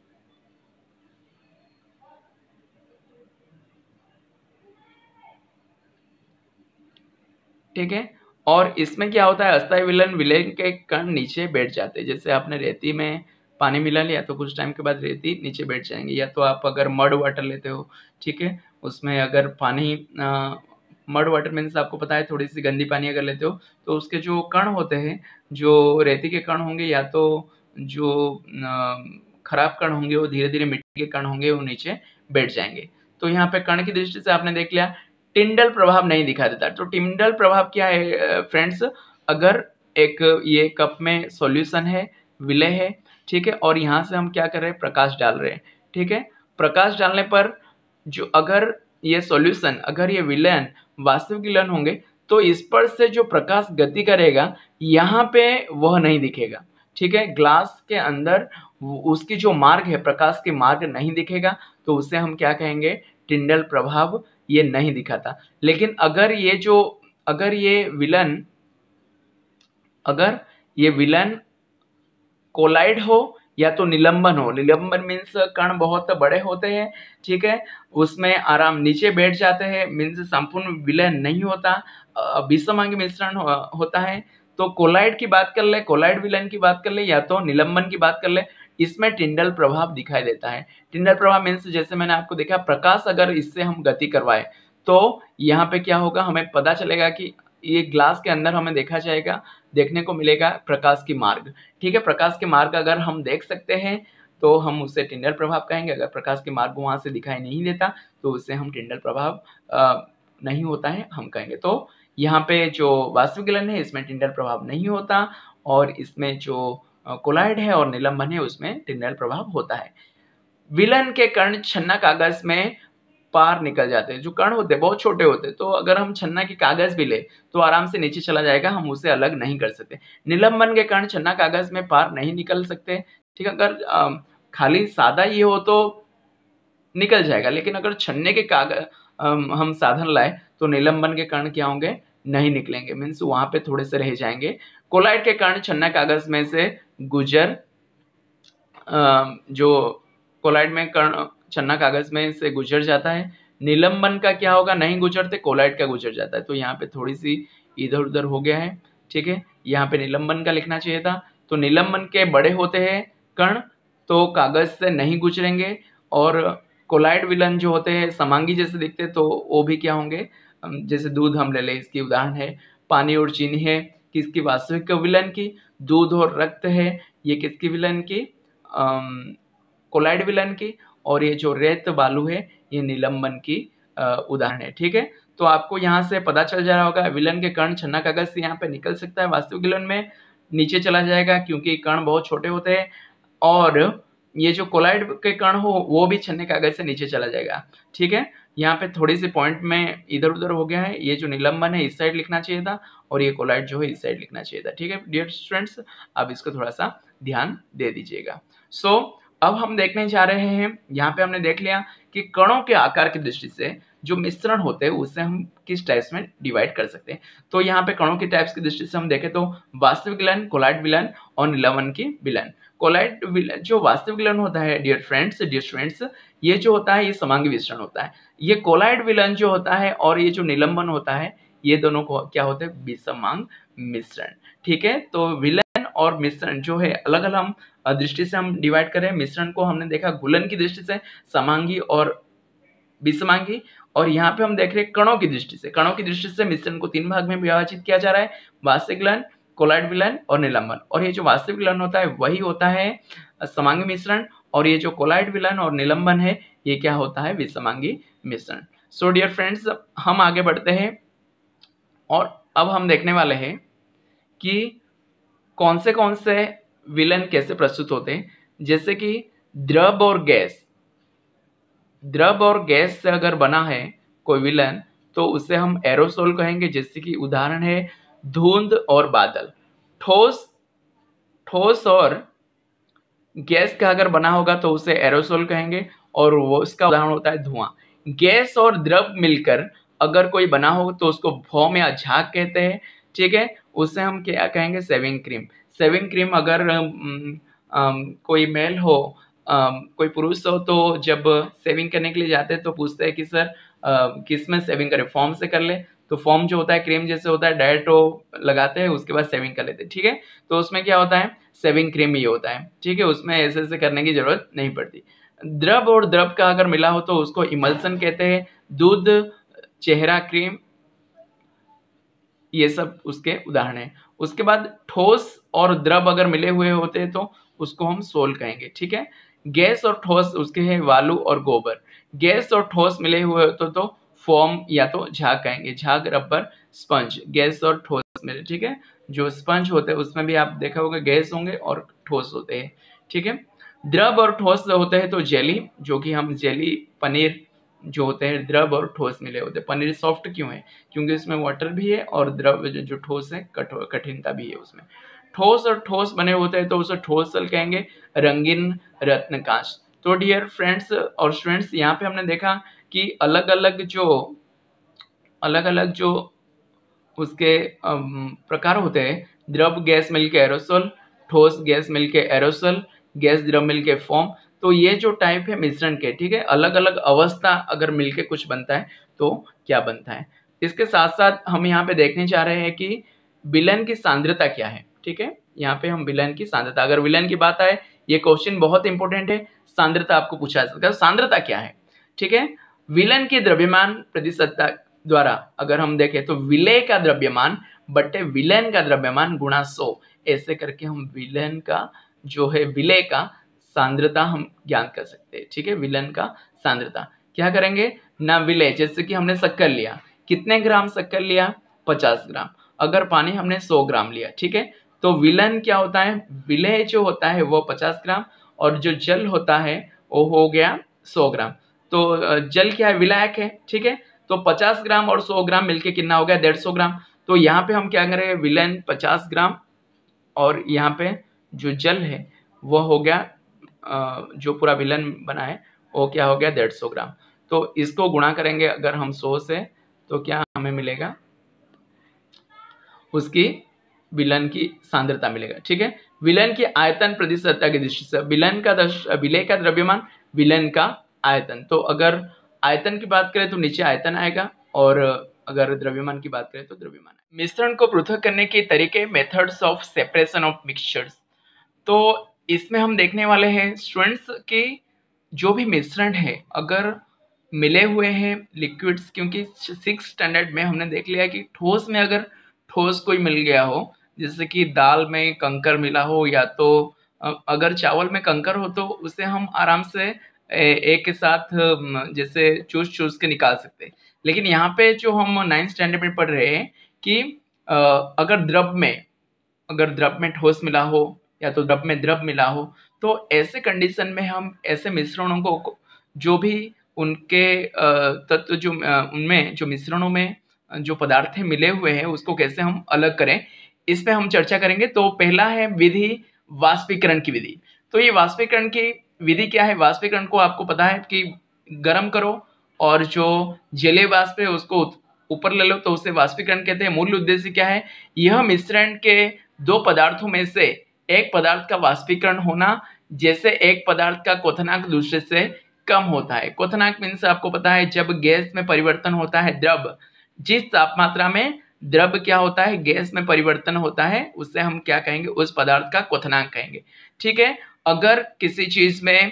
[SPEAKER 1] ठीक है। और इसमें क्या होता है, अस्थायी विलन विलेन के कण नीचे बैठ जाते हैं। जैसे आपने रेती में पानी मिला लिया तो कुछ टाइम के बाद रेती नीचे बैठ जाएंगे, या तो आप अगर मड वाटर लेते हो, ठीक है, उसमें अगर पानी मड वाटर मीन्स आपको पता है थोड़ी सी गंदी पानी अगर लेते हो तो उसके जो कण होते हैं, जो रेती के कण होंगे या तो जो खराब कण होंगे वो धीरे धीरे मिट्टी के कण होंगे वो नीचे बैठ जाएंगे। तो यहाँ पे कण की दृष्टि से आपने देख लिया टिंडल प्रभाव नहीं दिखा देता। तो टिंडल प्रभाव क्या है फ्रेंड्स, अगर एक ये कप में सॉल्यूशन है, विलय है, ठीक है, और यहाँ से हम क्या कर रहे हैं, प्रकाश डाल रहे हैं, ठीक है। प्रकाश डालने पर जो अगर ये सॉल्यूशन, अगर ये विलयन वास्तविक विलयन होंगे तो इस पर से जो प्रकाश गति करेगा यहाँ पे वह नहीं दिखेगा, ठीक है। ग्लास के अंदर उसकी जो मार्ग है, प्रकाश के मार्ग नहीं दिखेगा, तो उसे हम क्या कहेंगे, टिंडल प्रभाव ये नहीं दिखाता। लेकिन अगर ये विलन कोलाइड हो या तो निलंबन हो, निलंबन मीन्स कण बहुत बड़े होते हैं, ठीक है, उसमें आराम नीचे बैठ जाते हैं, मीन्स संपूर्ण विलयन नहीं होता, विषमांगी मिश्रण होता है। तो कोलाइड की बात कर ले, कोलाइड विलयन की बात कर ले, या तो निलंबन की बात कर ले, इसमें टिंडल प्रभाव दिखाई देता है। टिंडल प्रभाव मीन्स जैसे मैंने आपको देखा, प्रकाश अगर इससे हम गति करवाए तो यहाँ पे क्या होगा, हमें पता चलेगा कि ये ग्लास के अंदर हमें देखने को मिलेगा प्रकाश की मार्ग, ठीक है। प्रकाश के मार्ग अगर हम देख सकते हैं तो हम उसे टिंडल प्रभाव कहेंगे। अगर प्रकाश के मार्ग वहां से दिखाई नहीं देता तो उसे हम टिंडल प्रभाव नहीं होता है हम कहेंगे। तो यहाँ पे जो वास्तविक विलन है इसमें टिंडल प्रभाव नहीं होता, और इसमें जो कोलाइड है और निलंबन है उसमें टिंडल प्रभाव होता है। विलन के कण छन्ना कागज में पार निकल जाते हैं। जो कण होते हैं बहुत छोटे होते हैं, तो अगर हम छन्ना की कागज भी ले तो आराम से नीचे चला जाएगा, हम उसे अलग नहीं कर सकते। निलंबन के कण छन्ना कागज में पार नहीं निकल सकते, ठीक है। अगर खाली सादा ये हो तो निकल जाएगा, लेकिन अगर छन्ने के कागज हम साधन लाए तो निलंबन के कण क्या होंगे, नहीं निकलेंगे, मीन्स वहां पे थोड़े से रह जाएंगे। कोलाइड के कण छन्ना कागज में से गुजर जो कोलाइड में कण छन्ना कागज में से गुजर जाता है। निलंबन का क्या होगा, नहीं गुजरते, कोलाइड का गुजर जाता है। तो यहाँ पे थोड़ी सी इधर उधर हो गया है, ठीक है, यहाँ पे निलंबन का लिखना चाहिए था। तो निलंबन के बड़े होते हैं कण तो कागज से नहीं गुजरेंगे, और कोलाइड विलन जो होते हैं समांगी जैसे दिखते तो वो भी क्या होंगे, जैसे दूध हम ले लें, इसकी उदाहरण है पानी और चीनी है, किसकी, वास्तविक विलन की। दूध और रक्त है, ये किसकी विलन की, कोलाइड विलन की। और ये जो रेत बालू है ये निलंबन की उदाहरण है, ठीक है। तो आपको यहाँ से पता चल जा रहा होगा विलन के कण छन्ना कागज से यहाँ पे निकल सकता है, वास्तविक विलन में नीचे चला जाएगा क्योंकि कण बहुत छोटे होते हैं, और ये जो कोलाइड के कण हो वो भी छन्ने कागज से नीचे चला जाएगा, ठीक है। यहाँ पे थोड़ी सी पॉइंट में इधर उधर हो गया है, ये जो निलंबन है इस साइड लिखना चाहिए था और ये कोलाइड जो है इस साइड लिखना चाहिए था, ठीक है डियर स्टूडेंट्स, आप इसको थोड़ा सा ध्यान दे दीजिएगा। सो अब हम देखने जा रहे हैं, यहाँ पे हमने देख लिया कि कणों के आकार की दृष्टि से जो मिश्रण होते हैं उससे हम किस टाइप्स में डिवाइड कर सकते हैं। तो यहाँ पे कणों की टाइप्स की दृष्टि से हम देखें तो वास्तविक विलन, कोलाइड विलन और निलंबन की विलन। कोलाइड विलन जो वास्तविक विलन होता है डियर स्टूडेंट्स, ये जो होता है ये समांगी मिश्रण होता है। ये कोलाइड विलन जो होता है और ये जो निलंबन होता है ये दोनों को क्या होते हैं, विषमांग मिश्रण, ठीक है। तो विलन और मिश्रण जो है अलग अलग हम दृष्टि से हम डिवाइड करें। मिश्रण को हमने देखा घुलन की दृष्टि से, समांगी और विषमांगी, और यहाँ पे हम देख रहे हैं कणों की दृष्टि से। कणों की दृष्टि से मिश्रण को 3 भाग में विभाजित किया जा रहा है, वास्तविक विलन, कोलाइड विलन और निलंबन। और ये जो वास्तविक विलन होता है वही होता है समांगी मिश्रण, और ये जो कोलाइड विलन और निलंबन है ये क्या होता है, विषमांगी मिश्रण। सो डियर फ्रेंड्स, हम आगे बढ़ते हैं और अब हम देखने वाले हैं कि कौन से विलन कैसे प्रस्तुत होते हैं। जैसे कि द्रव और गैस से अगर बना है कोई विलन तो उसे हम एरोसोल कहेंगे, जैसे कि उदाहरण है धुंध और बादल। ठोस और गैस का अगर बना होगा तो उसे एरोसोल कहेंगे, और वो उसका उदाहरण होता है धुआं। गैस और द्रव मिलकर अगर कोई बना हो तो उसको भौम या झाग कहते हैं, ठीक है। उसे हम क्या कहेंगे, सेविंग क्रीम। सेविंग क्रीम अगर कोई मेल हो, कोई पुरुष हो, तो जब सेविंग करने के लिए जाते हैं तो पूछते हैं कि सर किस में सेविंग करें, फॉर्म से कर ले। तो फॉर्म जो होता है क्रीम जैसे होता है, डायरेक्ट वो लगाते हैं, उसके बाद सेविंग कर लेते हैं, ठीक है। तो उसमें क्या होता है, सेविंग क्रीम ही होता है, ठीक है, उसमें ऐसे ऐसे करने की जरूरत नहीं पड़ती। द्रव और द्रव का अगर मिला हो तो उसको इमल्सन कहते हैं। दूध, चेहरा क्रीम, ये सब उसके उदाहरण हैं। उसके बाद ठोस और द्रव अगर मिले हुए होते हैं तो उसको हम सोल कहेंगे, ठीक है। गैस और ठोस उसके हैं वालू और गोबर। गैस और ठोस मिले हुए होते तो फोम या तो झाग कहेंगे, झाग, रबर, स्पंज। गैस और ठोस मिले, ठीक है। जो स्पंज होते हैं उसमें भी आप देखा होगा गैस होंगे और ठोस होते हैं, ठीक है। द्रव और ठोस होते हैं तो जेली, जो कि हम जेली, पनीर जो होते हैं द्रव और ठोस मिले होते हैं। पनीर सॉफ्ट क्यों है, क्योंकि उसमें वाटर भी है और द्रव जो ठोस है कठिनता भी है उसमें। ठोस और ठोस बने होते हैं तो उसे ठोस सल कहेंगे। रंगीन, रत्न, कांच। तो डियर फ्रेंड्स और स्टूडेंट्स, यहाँ पे हमने देखा कि अलग अलग जो उसके प्रकार होते हैं, द्रव गैस मिलके एरोसोल, ठोस गैस मिलके एरोसोल, गैस द्रव मिलके फोम। तो ये जो टाइप है मिश्रण के, ठीक है, अलग अलग अवस्था अगर मिलके कुछ बनता है तो क्या बनता है। इसके साथ साथ हम यहाँ पे देखने जा रहे हैं कि विलयन की सांद्रता क्या है, ठीक है। यहाँ पे हम विलयन की सांद्रता, अगर विलयन की बात आए, ये क्वेश्चन बहुत इंपॉर्टेंट है, सांद्रता आपको पूछा जा सकता है, सांद्रता क्या है, ठीक है। विलयन की द्रव्यमान प्रतिशतता द्वारा अगर हम देखें तो विलय का द्रव्यमान बटे विलयन का द्रव्यमान गुणा 100, ऐसे करके हम विलयन का जो है विलय का सांद्रता हम ज्ञात कर सकते हैं, ठीक है। विलयन का सांद्रता क्या करेंगे ना, विलय, जैसे कि हमने शक्कर लिया, कितने ग्राम शक्कर लिया, 50 ग्राम। अगर पानी हमने 100 ग्राम लिया, ठीक है, तो विलयन क्या होता है, विलय जो होता है वो 50 ग्राम और जो जल होता है वो हो गया 100 ग्राम। तो जल क्या है, विलायक है, ठीक है। तो 50 ग्राम और 100 ग्राम मिलके कितना हो गया, 150 ग्राम। तो यहाँ पे हम क्या करें, विलयन 50 ग्राम और यहाँ पे जो जल है वो हो गया जो पूरा विलयन बना है वो क्या हो गया, 150 ग्राम। तो इसको गुणा करेंगे अगर हम 100 से, तो क्या हमें मिलेगा, उसकी विलयन की सांद्रता मिलेगा, ठीक है। विलयन की आयतन प्रतिशतता की दृष्टि से विलय का द्रव्यमान, विलयन का आयतन। तो अगर आयतन की बात करें तो नीचे आयतन आएगा और अगर द्रव्यमान की बात करें तो द्रव्यमान। मिश्रण को पृथक करने के तरीके, methods of separation of mixtures. तो इसमें हम देखने वाले हैं स्टूडेंट्स के जो भी मिश्रण है अगर मिले हुए हैं लिक्विड्स, क्योंकि 6 स्टैंडर्ड में हमने देख लिया कि ठोस में अगर ठोस कोई मिल गया हो, जैसे कि दाल में कंकर मिला हो या तो अगर चावल में कंकर हो तो उसे हम आराम से एक के साथ जैसे चूस के निकाल सकते हैं। लेकिन यहाँ पे जो हम 9th स्टैंडर्ड में पढ़ रहे हैं कि अगर द्रव में ठोस मिला हो या तो द्रव में द्रव मिला हो, तो ऐसे कंडीशन में हम ऐसे मिश्रणों को जो भी उनके तत्व जो उनमें जो मिश्रणों में जो पदार्थ मिले हुए हैं उसको कैसे हम अलग करें, इस पे हम चर्चा करेंगे। तो पहला है विधि, वाष्पीकरण की विधि। तो ये वाष्पीकरण की विधि क्या है, वाष्पीकरण को आपको पता है कि गर्म करो और जो जलीय वाष्प है उसको ऊपर ले लो, तो उसे वाष्पीकरण कहते हैं। मूल उद्देश्य क्या है, यह मिश्रण के दो पदार्थों में से एक पदार्थ का वाष्पीकरण होना, जैसे एक पदार्थ का क्वथनांक दूसरे से कम होता है। क्वथनांक मीन्स आपको पता है जब गैस में परिवर्तन होता है, द्रव जिस तापमात्रा में द्रव क्या होता है, गैस में परिवर्तन होता है, उससे हम क्या कहेंगे, उस पदार्थ का क्वथनांक कहेंगे, ठीक है। अगर किसी चीज में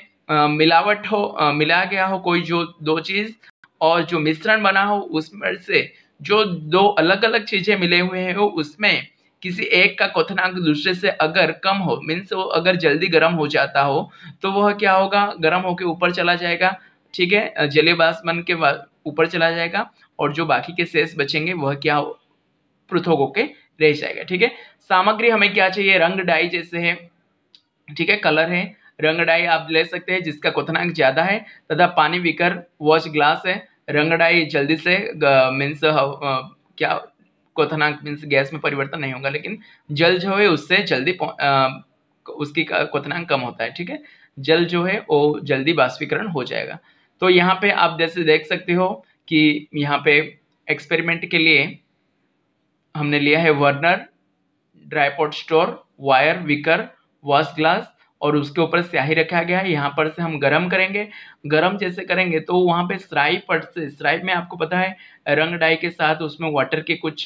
[SPEAKER 1] मिलावट हो, मिला गया हो कोई जो दो चीज और जो मिश्रण बना हो उसमें से जो दो अलग अलग चीजें मिले हुए हैं हो उसमें किसी एक का क्वथनांक दूसरे से अगर कम हो, मीन्स वो अगर जल्दी गर्म हो जाता हो तो वह क्या होगा, गर्म होकर ऊपर चला जाएगा, ठीक है, जलीय वाष्प बन के ऊपर चला जाएगा और जो बाकी के शेष बचेंगे वह क्या पृथक होके रह जाएगा, ठीक है। सामग्री हमें क्या चाहिए, रंग डाई जैसे है, ठीक है, कलर है, रंग डाई आप ले सकते हैं जिसका क्वथनांक ज्यादा है, तथा पानी बीकर, वॉच ग्लास है। रंग डाई जल्दी से मीन्स क्या क्वथनांक मीन्स गैस में परिवर्तन नहीं होगा, लेकिन जल जो है उससे जल्दी उसकी क्वथनांक कम होता है, ठीक है, जल जो है वो जल्दी बाष्पीकरण हो जाएगा। तो यहाँ पे आप जैसे देख सकते हो कि यहाँ पे एक्सपेरिमेंट के लिए हमने लिया है वर्नर ड्राईपॉट स्टोर, वायर, विकर, वॉश ग्लास और उसके ऊपर स्याही रखा गया है। यहाँ पर से हम गरम करेंगे। गरम जैसे करेंगे तो वहाँ पे स्राई पट से, स्राई में आपको पता है रंग डाई के साथ उसमें वाटर के कुछ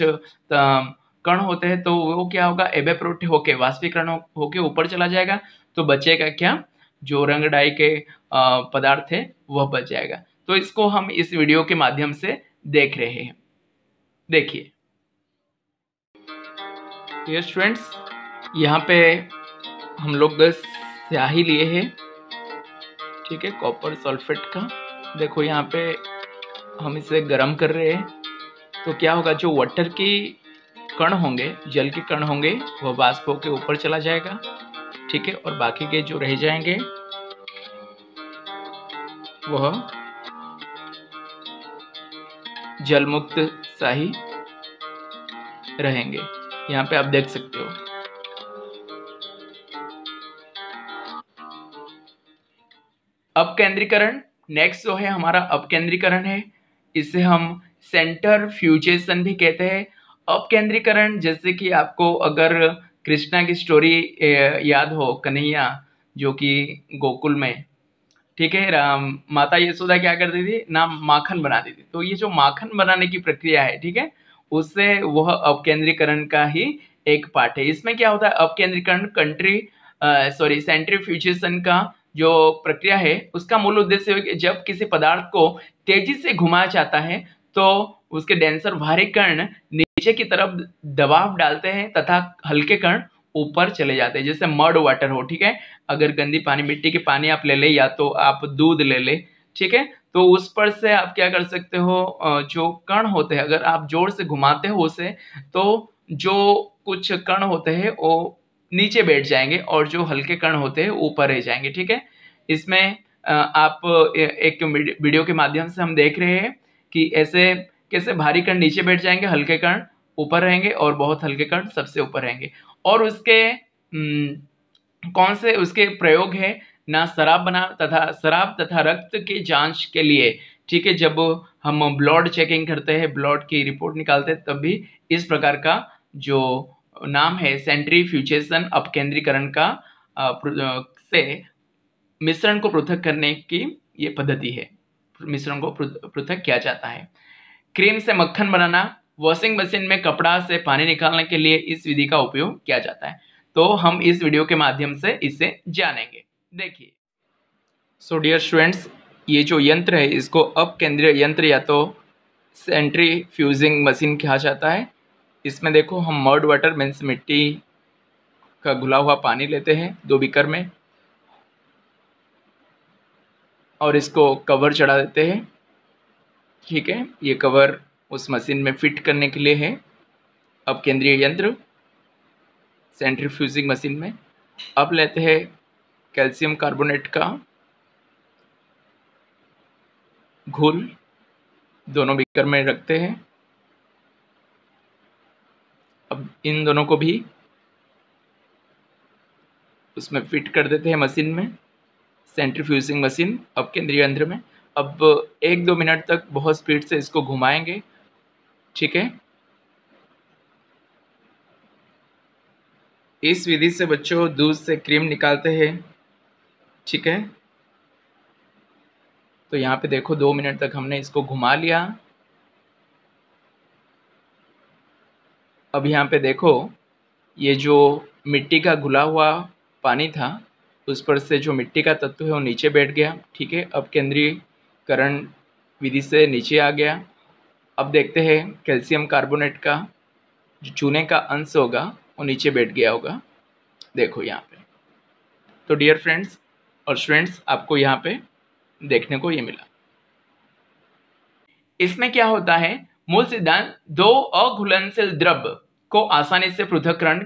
[SPEAKER 1] कण होते हैं, तो वो क्या होगा, एवेपोरेट होके, वाष्पीकरण होके ऊपर चला जाएगा। तो बचेगा क्या, जो रंग डाई के पदार्थ है वह बच जाएगा। तो इसको हम इस वीडियो के माध्यम से देख रहे हैं। देखिए डियर स्टूडेंट्स, यहाँ पे हम लोग स्याही लिए हैं, ठीक है, कॉपर सल्फेट का। देखो यहाँ पे हम इसे गर्म कर रहे हैं, तो क्या होगा, जो वाटर की कण होंगे, जल के कण होंगे, वह वाष्प होकर ऊपर चला जाएगा, ठीक है, और बाकी के जो रह जाएंगे वह जल मुक्त स्याही रहेंगे। यहाँ पे आप देख सकते हो। अपकेंद्रीकरण, नेक्स्ट जो है हमारा अपकेंद्रीकरण है। इसे हम सेंटर फ्यूजेशन भी कहते हैं। अपकेंद्रीकरण जैसे कि आपको अगर कृष्णा की स्टोरी याद हो, कन्हैया जो कि गोकुल में, ठीक है, माता यशोदा क्या करती थी ना, माखन बनाती थी। तो ये जो माखन बनाने की प्रक्रिया है, ठीक है, उससे वह अपकेंद्रीकरण का ही एक पार्ट है। इसमें क्या होता है, अपकेंद्रीकरण सेंट्रीफ्यूजेशन का जो प्रक्रिया है उसका मूल उद्देश्य है कि जब किसी पदार्थ को तेजी से घुमाया जाता है तो उसके डेंसर भारी कण नीचे की तरफ दबाव डालते हैं तथा हल्के कण ऊपर चले जाते हैं। जैसे मड वाटर हो, ठीक है, अगर गंदी पानी, मिट्टी के पानी आप ले ले या तो आप दूध ले ले, ठीक है, तो उस पर से आप क्या कर सकते हो, जो कण होते हैं अगर आप जोर से घुमाते हो उसे, तो जो कुछ कण होते हैं वो नीचे बैठ जाएंगे और जो हल्के कण होते हैं ऊपर रह जाएंगे, ठीक है। इसमें आप एक वीडियो के माध्यम से हम देख रहे हैं कि ऐसे कैसे भारी कण नीचे बैठ जाएंगे, हल्के कण ऊपर रहेंगे और बहुत हल्के कण सबसे ऊपर रहेंगे। और उसके कौन से उसके प्रयोग है ना, शराब तथा रक्त की जांच के लिए, ठीक है, जब हम ब्लड चेकिंग करते हैं, ब्लड की रिपोर्ट निकालते हैं, तब भी इस प्रकार का जो नाम है सेंट्रीफ्यूजेशन, अपकेंद्रीकरण का से मिश्रण को पृथक करने की ये पद्धति है। मिश्रण को पृथक किया जाता है। क्रीम से मक्खन बनाना, वॉशिंग मशीन में कपड़ा से पानी निकालने के लिए इस विधि का उपयोग किया जाता है। तो हम इस वीडियो के माध्यम से इसे जानेंगे। देखिए सो डियर स्टूडेंट्स, ये जो यंत्र है इसको अपकेंद्रीय यंत्र या तो सेंट्रीफ्यूजिंग मशीन कहा जाता है। इसमें देखो हम मड वाटर मीन्स मिट्टी का घुला हुआ पानी लेते हैं 2 बीकर में और इसको कवर चढ़ा देते हैं, ठीक है। ये कवर उस मशीन में फिट करने के लिए है, अपकेंद्रीय यंत्र सेंट्रीफ्यूजिंग मशीन में। अब लेते हैं कैल्शियम कार्बोनेट का घोल, दोनों बीकर में रखते हैं। अब इन दोनों को भी उसमें फिट कर देते हैं मशीन में, सेंट्रीफ्यूजिंग मशीन अपकेंद्रीय यंत्र में। अब 1-2 मिनट तक बहुत स्पीड से इसको घुमाएंगे, ठीक है। इस विधि से बच्चों दूध से क्रीम निकालते हैं, ठीक है। तो यहाँ पे देखो 2 मिनट तक हमने इसको घुमा लिया। अब यहाँ पे देखो ये जो मिट्टी का घुला हुआ पानी था उस पर से जो मिट्टी का तत्व है वो नीचे बैठ गया, ठीक है। अब केंद्रीकरण विधि से नीचे आ गया। अब देखते हैं कैल्शियम कार्बोनेट का जो चूने का अंश होगा वो नीचे बैठ गया होगा, देखो यहाँ पे। तो डियर फ्रेंड्स और स्टूडेंट्स, आपको यहाँ पे देखने को ये मिला। इसमें क्या होता है, मूल सिद्धांत, 2 अघुलनशील द्रव को आसानी से पृथक्करण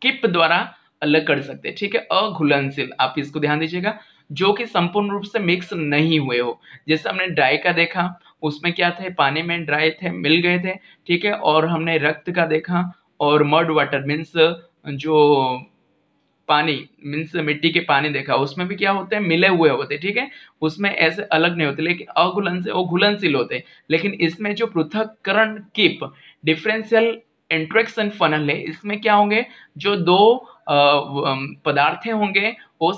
[SPEAKER 1] किप द्वारा अलग कर सकते हैं, ठीक है। अघुलनशील, आप इसको ध्यान दीजिएगा, जो कि संपूर्ण रूप से मिक्स नहीं हुए हो। जैसे हमने ड्राई का देखा, उसमें क्या थे, पानी में ड्राई थे, मिल गए थे, ठीक है। और हमने रक्त का देखा और मड वाटर मीन्स जो पानी मीन्स मिट्टी के पानी देखा, उसमें भी क्या होते हैं, मिले हुए होते, ठीक है। उसमें ऐसे अलग नहीं होते, लेकिन अघुलनशील होते हैं। लेकिन इसमें जो पृथक्करण किप, डिफरेंशियल इंट्रोडक्शन फनल है, इसमें क्या होंगे, जो दो पदार्थ होंगे वो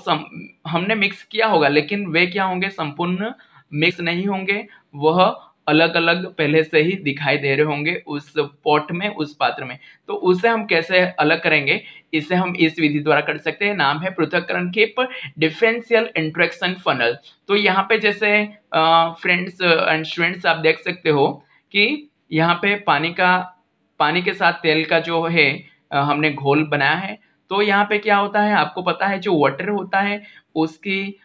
[SPEAKER 1] हमने मिक्स किया होगा, लेकिन वे क्या होंगे, संपूर्ण मिक्स नहीं होंगे, वह अलग अलग पहले से ही दिखाई दे रहे होंगे उस पॉट में, उस पात्र में। तो उसे हम कैसे अलग करेंगे, इसे हम इस विधि द्वारा कर सकते हैं, नाम है पृथक्करण की डिफरेंशियल इंट्रोडक्शन फनल। तो यहाँ पे जैसे फ्रेंड्स एंड स्टूडेंट्स आप देख सकते हो कि यहाँ पे पानी के साथ तेल का जो है हमने घोल बनाया है। तो यहाँ पे क्या होता है, आपको पता है, जो वाटर होता है उसकी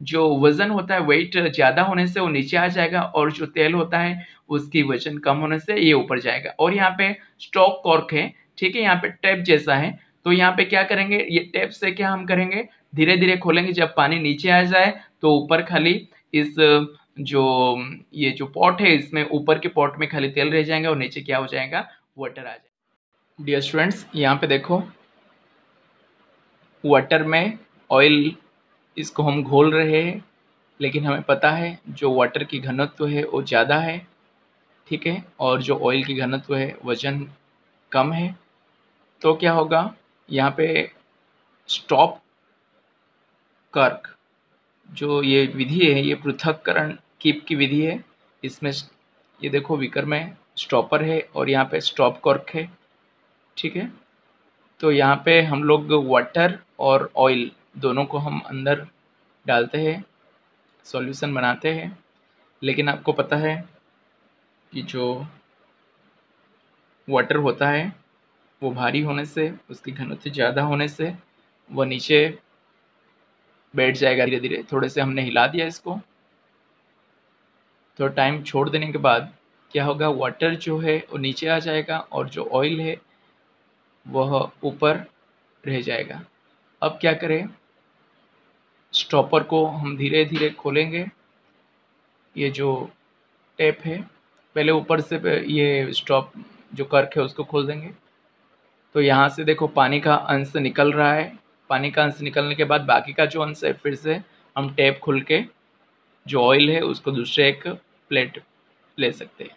[SPEAKER 1] जो वजन होता है, वेट ज्यादा होने से वो नीचे आ जाएगा, और जो तेल होता है उसकी वजन कम होने से ये ऊपर जाएगा। और यहाँ पे स्टॉक कॉर्क है, ठीक है, यहाँ पे टेप जैसा है। तो यहाँ पे क्या करेंगे, ये टेप से क्या हम करेंगे, धीरे धीरे खोलेंगे, जब पानी नीचे आ जाए तो ऊपर खाली इस ये जो पॉट है, इसमें ऊपर के पॉट में खाली तेल रह जाएगा और नीचे क्या हो जाएगा, वाटर आ जाएगा। डियर स्टूडेंट्स, यहाँ पे देखो, वाटर में ऑयल, इसको हम घोल रहे हैं, लेकिन हमें पता है जो वाटर की घनत्व है वो ज़्यादा है, ठीक है, और जो ऑयल की घनत्व है वजन कम है। तो क्या होगा, यहाँ पे स्टॉप कर्क जो ये विधि है, ये पृथक्करण कीप की विधि है। इसमें ये देखो, बीकर में स्टॉपर है और यहाँ पे स्टॉप कॉर्क है, ठीक है। तो यहाँ पे हम लोग वाटर और ऑयल दोनों को हम अंदर डालते हैं, सॉल्यूशन बनाते हैं। लेकिन आपको पता है कि जो वाटर होता है वो भारी होने से, उसकी घनत्व ज़्यादा होने से वह नीचे बैठ जाएगा धीरे धीरे। थोड़े से हमने हिला दिया इसको, तो टाइम छोड़ देने के बाद क्या होगा, वाटर जो है वो नीचे आ जाएगा और जो ऑयल है वह ऊपर रह जाएगा। अब क्या करें, स्टॉपर को हम धीरे धीरे खोलेंगे। ये जो टेप है, पहले ऊपर से ये स्टॉप जो कर्क है उसको खोल देंगे। तो यहाँ से देखो पानी का अंश निकल रहा है। पानी का अंश निकलने के बाद बाकी का जो अंश है, फिर से हम टेप खोल के जो ऑयल है उसको दूसरे एक प्लेट ले सकते हैं।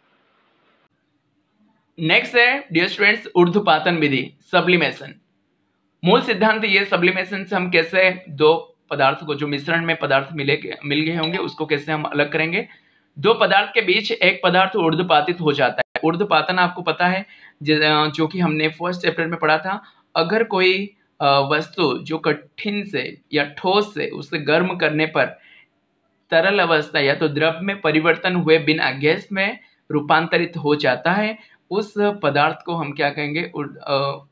[SPEAKER 1] नेक्स्ट है डियर स्टूडेंट्स, ऊर्ध्वपातन विधि, सब्लिमेशन। मूल सिद्धांत ये, सब्लिमेशन से हम कैसे दो पदार्थ को, जो मिश्रण में पदार्थ मिल गए होंगे, उसको कैसे हम अलग करेंगे। दो पदार्थ के बीच एक पदार्थ ऊर्ध्वपातित हो जाता है। ऊर्ध्वपातन आपको पता है, जो कि हमने फर्स्ट चैप्टर में पढ़ा था। अगर कोई वस्तु जो कठिन से या ठोस से उसे गर्म करने पर तरल अवस्था या तो द्रव में परिवर्तन हुए बिना गैस में रूपांतरित हो जाता है, उस पदार्थ को हम क्या कहेंगे,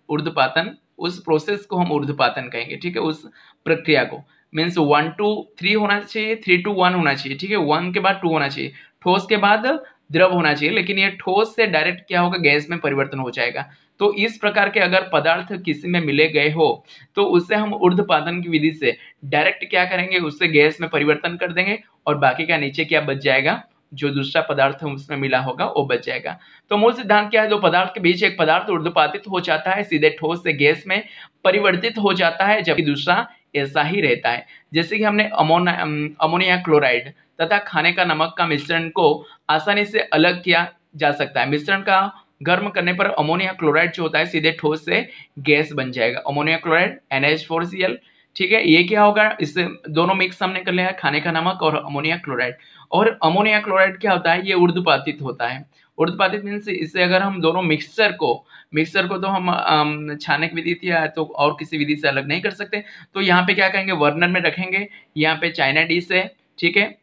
[SPEAKER 1] ऊर्ध्वपातन। उस प्रोसेस को हम ऊर्ध्वपातन कहेंगे, ठीक है। उस प्रक्रिया को, मीन्स 1 to 3 होना चाहिए, 3 to 1 होना चाहिए, ठीक है। 1 के बाद 2 होना चाहिए, ठोस के बाद द्रव होना चाहिए, लेकिन ये ठोस से डायरेक्ट क्या होगा, गैस में परिवर्तन हो जाएगा। तो इस प्रकार के अगर पदार्थ किसी में मिले गए हो तो उससे हम ऊर्ध्वपातन की विधि से डायरेक्ट क्या करेंगे, उससे गैस में परिवर्तन कर देंगे, और बाकी का नीचे क्या बच जाएगा, जो दूसरा पदार्थ उसमें मिला होगा वो बच जाएगा। तो मूल सिद्धांत क्या है, दो पदार्थ के बीच एक पदार्थ ऊर्ध्वपातित हो जाता है, सीधे ठोस से गैस में परिवर्तित हो जाता है, जबकि दूसरा ऐसा ही रहता है। जैसे कि हमने अमोनिया क्लोराइड तथा खाने का नमक का मिश्रण को आसानी से अलग किया जा सकता है। मिश्रण का गर्म करने पर अमोनिया क्लोराइड जो होता है सीधे ठोस से गैस बन जाएगा, अमोनिया क्लोराइड NH4Cl, ठीक है। ये क्या होगा, इससे दोनों मिक्स हमने कर लिया, खाने का नमक और अमोनिया क्लोराइड। और अमोनिया क्लोराइड क्या होता है, ये ऊर्ध्वपातित होता है। ऊर्ध्वपातित मीन्स इससे अगर हम दोनों मिक्सचर को तो हम छाने की विधि थी तो और किसी विधि से अलग नहीं कर सकते। तो यहाँ पे क्या कहेंगे, वर्नर में रखेंगे, यहाँ पे चाइना डिश है, ठीक है।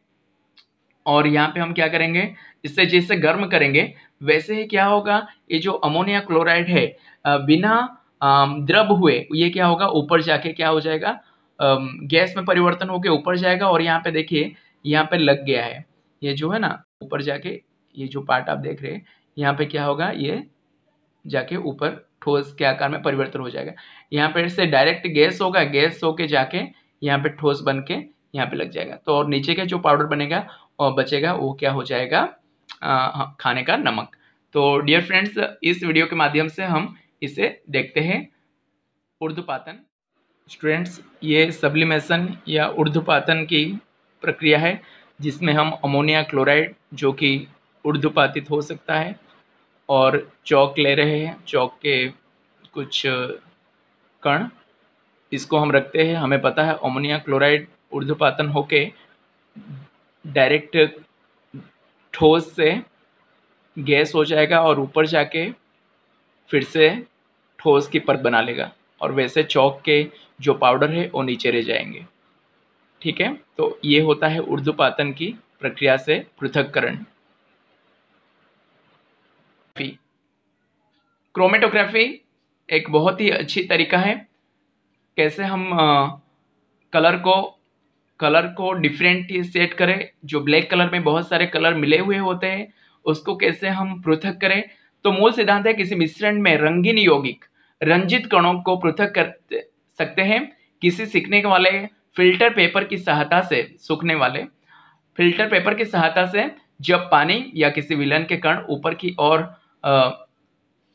[SPEAKER 1] और यहाँ पे हम क्या करेंगे, इससे जैसे गर्म करेंगे वैसे ही क्या होगा, ये जो अमोनिया क्लोराइड है बिना द्रव हुए ये क्या होगा, ऊपर जाके क्या हो जाएगा, गैस में परिवर्तन होकर ऊपर जाएगा। और यहाँ पे देखिए, यहाँ पे लग गया है, ये जो है ना ऊपर जाके, ये जो पार्ट आप देख रहे हैं, यहाँ पे क्या होगा, ये जाके ऊपर ठोस के आकार में परिवर्तन हो जाएगा। यहाँ पे से डायरेक्ट गैस होगा, गैस होके जाके यहाँ पे ठोस बन के यहाँ पे लग जाएगा। तो और नीचे का जो पाउडर बनेगा और बचेगा वो क्या हो जाएगा, खाने का नमक। तो डियर फ्रेंड्स, इस वीडियो के माध्यम से हम इसे देखते हैं, ऊर्ध्वपातन। स्टूडेंट्स, ये सब्लिमेशन या ऊर्ध्वपातन की प्रक्रिया है जिसमें हम अमोनिया क्लोराइड जो कि ऊर्ध्वपातित हो सकता है और चौक ले रहे हैं, चौक के कुछ कण, इसको हम रखते हैं। हमें पता है अमोनिया क्लोराइड ऊर्ध्वपातन होके डायरेक्ट ठोस से गैस हो जाएगा और ऊपर जाके फिर से ठोस की परत बना लेगा, और वैसे चौक के जो पाउडर है वो नीचे रह जाएंगे। ठीक है, तो ये होता है ऊर्ध्वपातन की प्रक्रिया से पृथक्करण। क्रोमेटोग्राफी एक बहुत ही अच्छी तरीका है, कैसे हम कलर को डिफरेंशिएट करें। जो ब्लैक कलर में बहुत सारे कलर मिले हुए होते हैं उसको कैसे हम पृथक करें। तो मूल सिद्धांत है किसी मिश्रण में रंगीन यौगिक रंजित कणों को पृथक कर सकते हैं किसी सूखने वाले फिल्टर पेपर की सहायता से। सूखने वाले फिल्टर पेपर की सहायता से जब पानी या किसी विलयन के कण ऊपर की ओर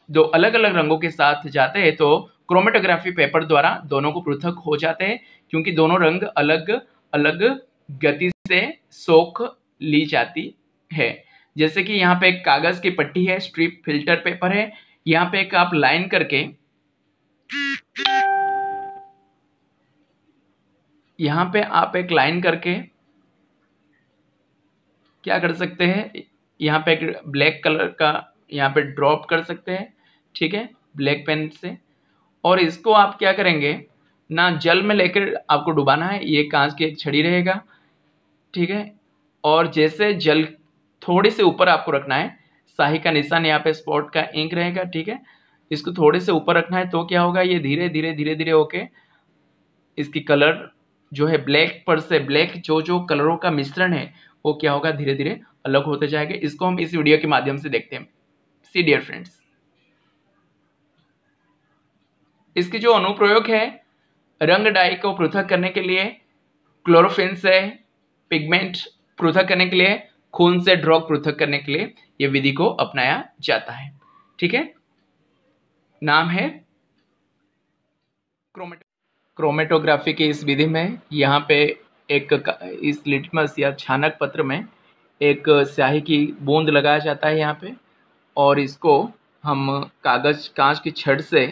[SPEAKER 1] दो अलग अलग रंगों के साथ जाते हैं तो क्रोमेटोग्राफी पेपर द्वारा दोनों को पृथक हो जाते हैं, क्योंकि दोनों रंग अलग अलग गति से सोख ली जाती है। जैसे कि यहाँ पे एक कागज की पट्टी है, स्ट्रिप फिल्टर पेपर है, यहाँ पे एक आप लाइन करके क्या कर सकते हैं, यहाँ पे एक ब्लैक कलर का यहाँ पे ड्रॉप कर सकते हैं। ठीक है, ब्लैक पेन से, और इसको आप क्या करेंगे ना, जल में लेकर आपको डुबाना है। ये कांच की एक छड़ी रहेगा। ठीक है, और जैसे जल थोड़े से ऊपर आपको रखना है, स्याही का निशान यहाँ पे स्पॉट का इंक रहेगा। ठीक है, इसको थोड़े से ऊपर रखना है, तो क्या होगा, ये धीरे धीरे होके इसकी कलर जो है ब्लैक पर से ब्लैक जो कलरों का मिश्रण है वो क्या होगा, धीरे धीरे अलग होते जाएंगे। इसको हम इस वीडियो के माध्यम से देखते हैं। सी डियर फ्रेंड्स, इसकी जो अनुप्रयोग है रंग डाई को पृथक करने के लिए, क्लोरोफिन से पिगमेंट पृथक करने के लिए, खून से ड्रग पृथक करने के लिए यह विधि को अपनाया जाता है। ठीक है, नाम है क्रोमेटोग्राफी की इस विधि में यहाँ पे एक इस लिटमस या छानक पत्र में एक स्याही की बूंद लगाया जाता है यहाँ पे, और इसको हम कांच की छड़ से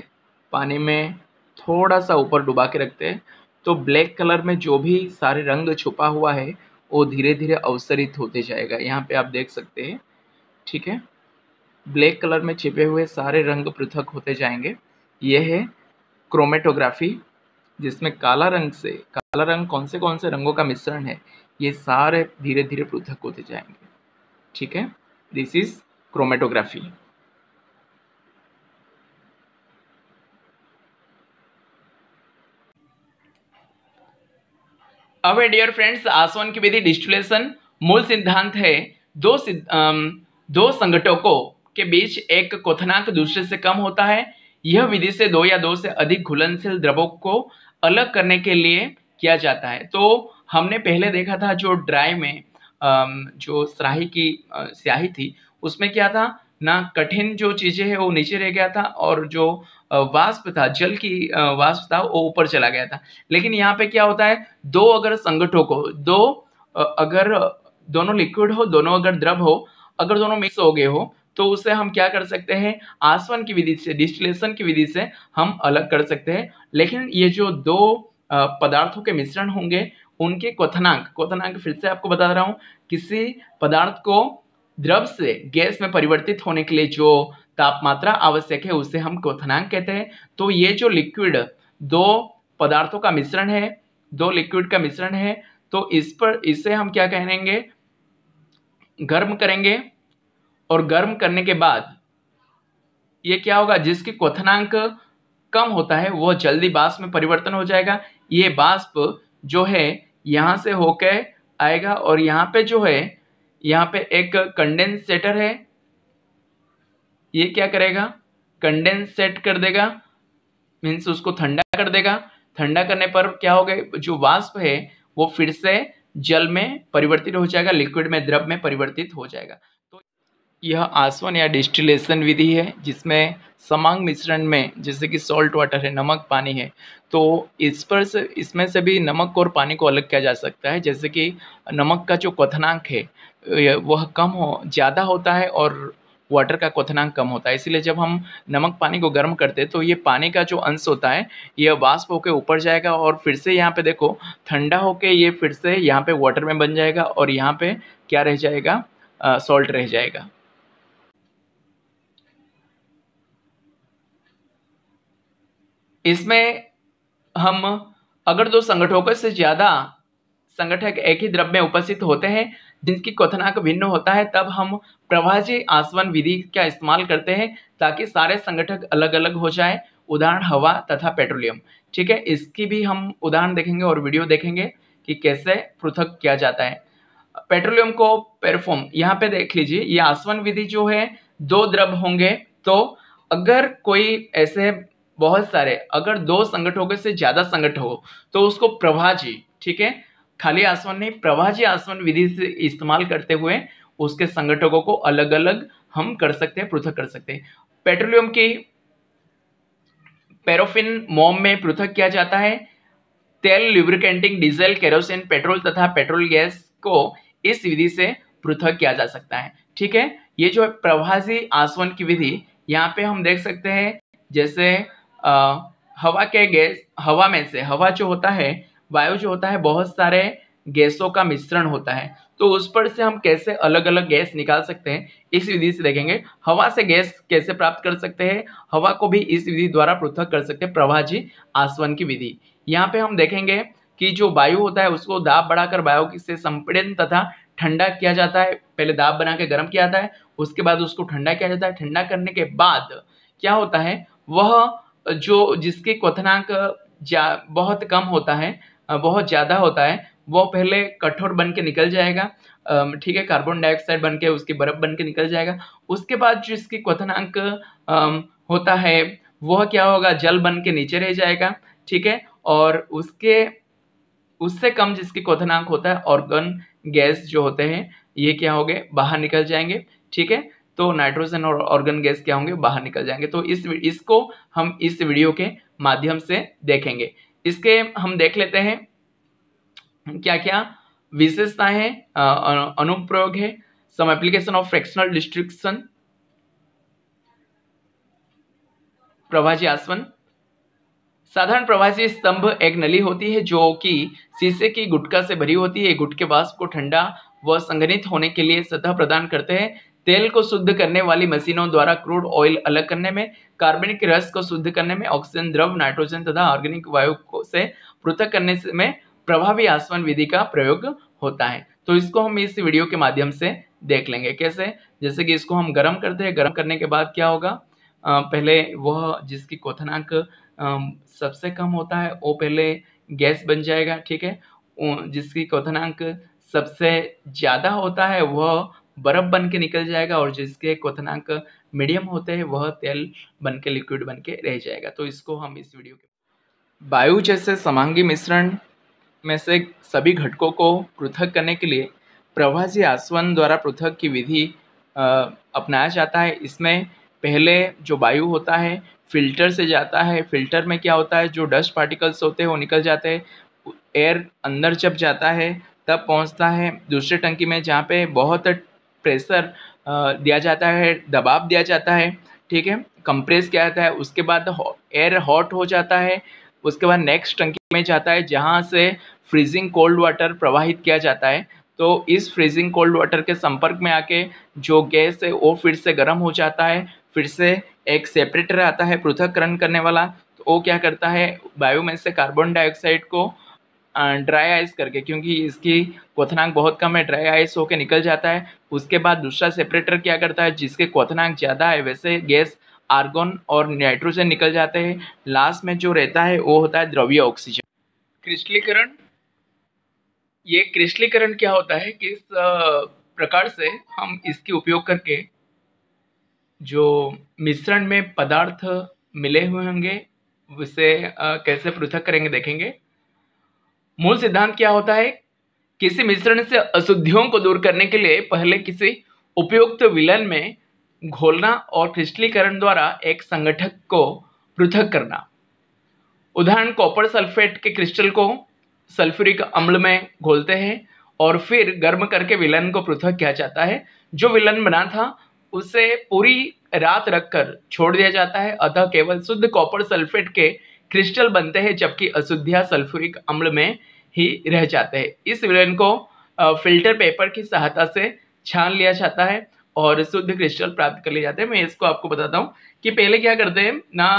[SPEAKER 1] पानी में थोड़ा सा ऊपर डुबा के रखते हैं। तो ब्लैक कलर में जो भी सारे रंग छुपा हुआ है वो धीरे धीरे अवसरित होते जाएगा। यहाँ पे आप देख सकते हैं। ठीक है, ब्लैक कलर में छिपे हुए सारे रंग पृथक होते जाएंगे। यह है क्रोमेटोग्राफी, जिसमें काला रंग कौन से रंगों का मिश्रण है, ये सारे धीरे धीरे पृथक होते जाएंगे। ठीक है, दिस इज क्रोमेटोग्राफी। अब डियर फ्रेंड्स, आसवन की विधि डिस्टिलेशन। मूल सिद्धांत है दो संघटकों के बीच एक क्वथनांक दूसरे से कम होता है। यह विधि से दो या दो से अधिक घुलनशील द्रवों को अलग करने के लिए किया जाता है। तो हमने पहले देखा था जो ड्राई में जो स्याही थी उसमें क्या था ना, कठिन जो चीजें है वो नीचे रह गया था, और जो वाष्प था, जल की वाष्प था, वो ऊपर चला गया था। लेकिन यहाँ पे क्या होता है, दो अगर संघटकों को अगर दोनों लिक्विड हो, दोनों अगर द्रव हो, अगर दोनों मिक्स हो गए हो, तो उसे हम क्या कर सकते हैं, आसवन की विधि से, डिस्टिलेशन की विधि से हम अलग कर सकते हैं। लेकिन ये जो दो पदार्थों के मिश्रण होंगे उनके क्वथनांक फिर से आपको बता रहा हूं, किसी पदार्थ को द्रव से गैस में परिवर्तित होने के लिए जो तापमात्रा आवश्यक है उसे हम क्वथनांक कहते हैं। तो ये जो लिक्विड दो पदार्थों का मिश्रण है, दो लिक्विड का मिश्रण है, तो इसे हम क्या कहेंगे, गर्म करेंगे, और गर्म करने के बाद ये क्या होगा, जिसकी क्वथनांक कम होता है वो जल्दी वाष्प में परिवर्तन हो जाएगा। ये वाष्प जो है यहां से होकर आएगा, और यहाँ पे जो है, यहाँ पे एक कंडेंसेटर है, ये क्या करेगा, कंडेंसेट कर देगा, मीन्स उसको ठंडा कर देगा। ठंडा करने पर क्या होगा, जो वाष्प है वो फिर से जल में परिवर्तित हो जाएगा, लिक्विड में, द्रव में परिवर्तित हो जाएगा। तो यह आसवन या डिस्टिलेशन विधि है जिसमें समान मिश्रण में, जैसे कि सॉल्ट वाटर है, नमक पानी है, तो इसमें से भी नमक और पानी को अलग किया जा सकता है। जैसे कि नमक का जो क्वथनांक है वह ज़्यादा होता है और वाटर का क्वथनांक कम होता है। इसीलिए जब हम नमक पानी को गर्म करते हैं तो ये पानी का जो अंश होता है ये वाष्प होकर ऊपर जाएगा और फिर से यहाँ पे देखो ठंडा होके ये फिर से यहाँ पे वाटर में बन जाएगा और यहाँ पे क्या रह जाएगा, सॉल्ट रह जाएगा। इसमें हम अगर दो संगठकों से ज्यादा संगठक एक ही द्रव में उपस्थित होते हैं जिनकी क्वथनांक भिन्न होता है, तब हम प्रभाजी आसवन विधि का इस्तेमाल करते हैं ताकि सारे संगठक अलग अलग हो जाए। उदाहरण हवा तथा पेट्रोलियम। ठीक है, इसकी भी हम उदाहरण देखेंगे और वीडियो देखेंगे कि कैसे पृथक किया जाता है। पेट्रोलियम को पेरफॉर्म, यहाँ पे देख लीजिए, ये आसवन विधि जो है दो द्रव होंगे, तो अगर कोई ऐसे बहुत सारे, अगर दो संगठकों से ज्यादा संगठक हो तो उसको प्रभाजी, ठीक है, खाली आसवन नहीं, प्रभाजी आसवन विधि से इस्तेमाल करते हुए उसके संगठकों को अलग अलग हम कर सकते हैं, पृथक कर सकते हैं। पेट्रोलियम की पैराफिन मोम में पृथक किया जाता है। तेल, लुब्रिकेंटिंग, डीजल, केरोसिन, पेट्रोल तथा पेट्रोल गैस को इस विधि से पृथक किया जा सकता है। ठीक है, ये जो है प्रभाजी आसवन की विधि, यहाँ पे हम देख सकते हैं जैसे हवा के गैस, हवा में से, हवा जो होता है, वायु जो होता है, बहुत सारे गैसों का मिश्रण होता है, तो उस पर से हम कैसे अलग अलग गैस निकाल सकते हैं इस विधि से देखेंगे। हवा से गैस कैसे प्राप्त कर सकते हैं, हवा को भी इस विधि द्वारा पृथक कर सकते हैं, प्रभाजी आसवन की विधि। यहाँ पे हम देखेंगे कि जो वायु होता है उसको दाब बढ़ाकर वायु से संपीड़न तथा ठंडा किया जाता है। पहले दाब बना के गर्म किया जाता है, उसके बाद उसको ठंडा किया जाता है। ठंडा करने के बाद क्या होता है, वह जो जिसके क्वथनांक बहुत कम होता है, बहुत ज़्यादा होता है, वो पहले कठोर बन के निकल जाएगा। ठीक है, कार्बन डाइऑक्साइड बन के उसकी बर्फ बन के निकल जाएगा। उसके बाद जो इसकी क्वथनांक होता है वह क्या होगा, जल बन के नीचे रह जाएगा। ठीक है, और उससे कम जिसकी क्वथनांक होता है, ऑर्गन गैस जो होते हैं, ये क्या होंगे, बाहर निकल जाएंगे। ठीक है, तो नाइट्रोजन और ऑर्गन गैस क्या होंगे, बाहर निकल जाएंगे। तो इसको हम इस वीडियो के माध्यम से देखेंगे। इसके हम देख लेते हैं क्या क्या विशेषताएं हैं, अनुप्रयोग है, some application of fractional distribution. प्रभाजी आसवन, साधारण प्रभाजी स्तंभ एक नली होती है जो कि शीशे की गुटका से भरी होती है। गुटके वाष्प को ठंडा व संघनित होने के लिए सतह प्रदान करते हैं। तेल को शुद्ध करने वाली मशीनों द्वारा क्रूड ऑयल अलग करने में, कार्बनिक रस को शुद्ध करने में, ऑक्सीजन द्रव, नाइट्रोजन तथा ऑर्गेनिक वायु से पृथक करने में प्रभावी आसवन विधि का प्रयोग होता है। तो इसको हम इस वीडियो के माध्यम से देख लेंगे कैसे। जैसे कि इसको हम गर्म करते हैं, गर्म करने के बाद क्या होगा, पहले वह जिसकी क्वथनांक सबसे कम होता है वो पहले गैस बन जाएगा। ठीक है, जिसकी क्वथनांक सबसे ज़्यादा होता है वह बर्फ बन के निकल जाएगा, और जिसके क्वथनांक मीडियम होते हैं वह तेल बन के, लिक्विड बन के रह जाएगा। तो इसको हम इस वीडियो के वायु जैसे समांगी मिश्रण में से सभी घटकों को पृथक करने के लिए प्रभाजी आसवन द्वारा पृथक की विधि अपनाया जाता है। इसमें पहले जो वायु होता है फिल्टर से जाता है। फिल्टर में क्या होता है, जो डस्ट पार्टिकल्स होते हैं वो निकल जाते हैं। एयर अंदर जब जाता है तब पहुंचता है दूसरे टंकी में, जहाँ पे बहुत प्रेशर दिया जाता है, दबाव दिया जाता है। ठीक है, कंप्रेस किया जाता है। उसके बाद एयर हॉट हो जाता है। उसके बाद नेक्स्ट टंकी में जाता है जहाँ से फ्रीजिंग कोल्ड वाटर प्रवाहित किया जाता है। तो इस फ्रीजिंग कोल्ड वाटर के संपर्क में आके जो गैस है वो फिर से गर्म हो जाता है। फिर से एक सेपरेटर आता है पृथक्करण करने वाला, तो वो क्या करता है, वायु में से कार्बन डाइऑक्साइड को ड्राई आइस करके, क्योंकि इसकी क्वथनांक बहुत कम है, ड्राई आइस होकर निकल जाता है। उसके बाद दूसरा सेपरेटर क्या करता है, जिसके क्वथनांक ज़्यादा है वैसे गैस आर्गन और नाइट्रोजन निकल जाते हैं। लास्ट में जो रहता है वो होता है द्रव्य ऑक्सीजन। क्रिस्टलीकरण, ये क्रिस्टलीकरण क्या होता है, किस प्रकार से हम इसके उपयोग करके जो मिश्रण में पदार्थ मिले हुए होंगे उसे कैसे पृथक करेंगे देखेंगे। मूल सिद्धांत क्या होता है, किसी मिश्रण से अशुद्धियों को दूर करने के लिए पहले किसी उपयुक्त विलयन में घोलना और क्रिस्टलीकरण द्वारा एक संगठक को पृथक करना। उदाहरण, कॉपर सल्फेट के क्रिस्टल को सल्फ्यूरिक अम्ल में घोलते हैं और फिर गर्म करके विलयन को पृथक किया जाता है। जो विलयन बना था उसे पूरी रात रखकर छोड़ दिया जाता है, अतः केवल शुद्ध कॉपर सल्फेट के क्रिस्टल बनते हैं, जबकि अशुद्धियां सल्फ्यूरिक अम्ल में ही रह जाते हैं। इस विलयन को फिल्टर पेपर की सहायता से छान लिया जाता है और शुद्ध क्रिस्टल प्राप्त कर लिए जाते हैं। मैं इसको आपको बताता हूँ कि पहले क्या करते हैं ना,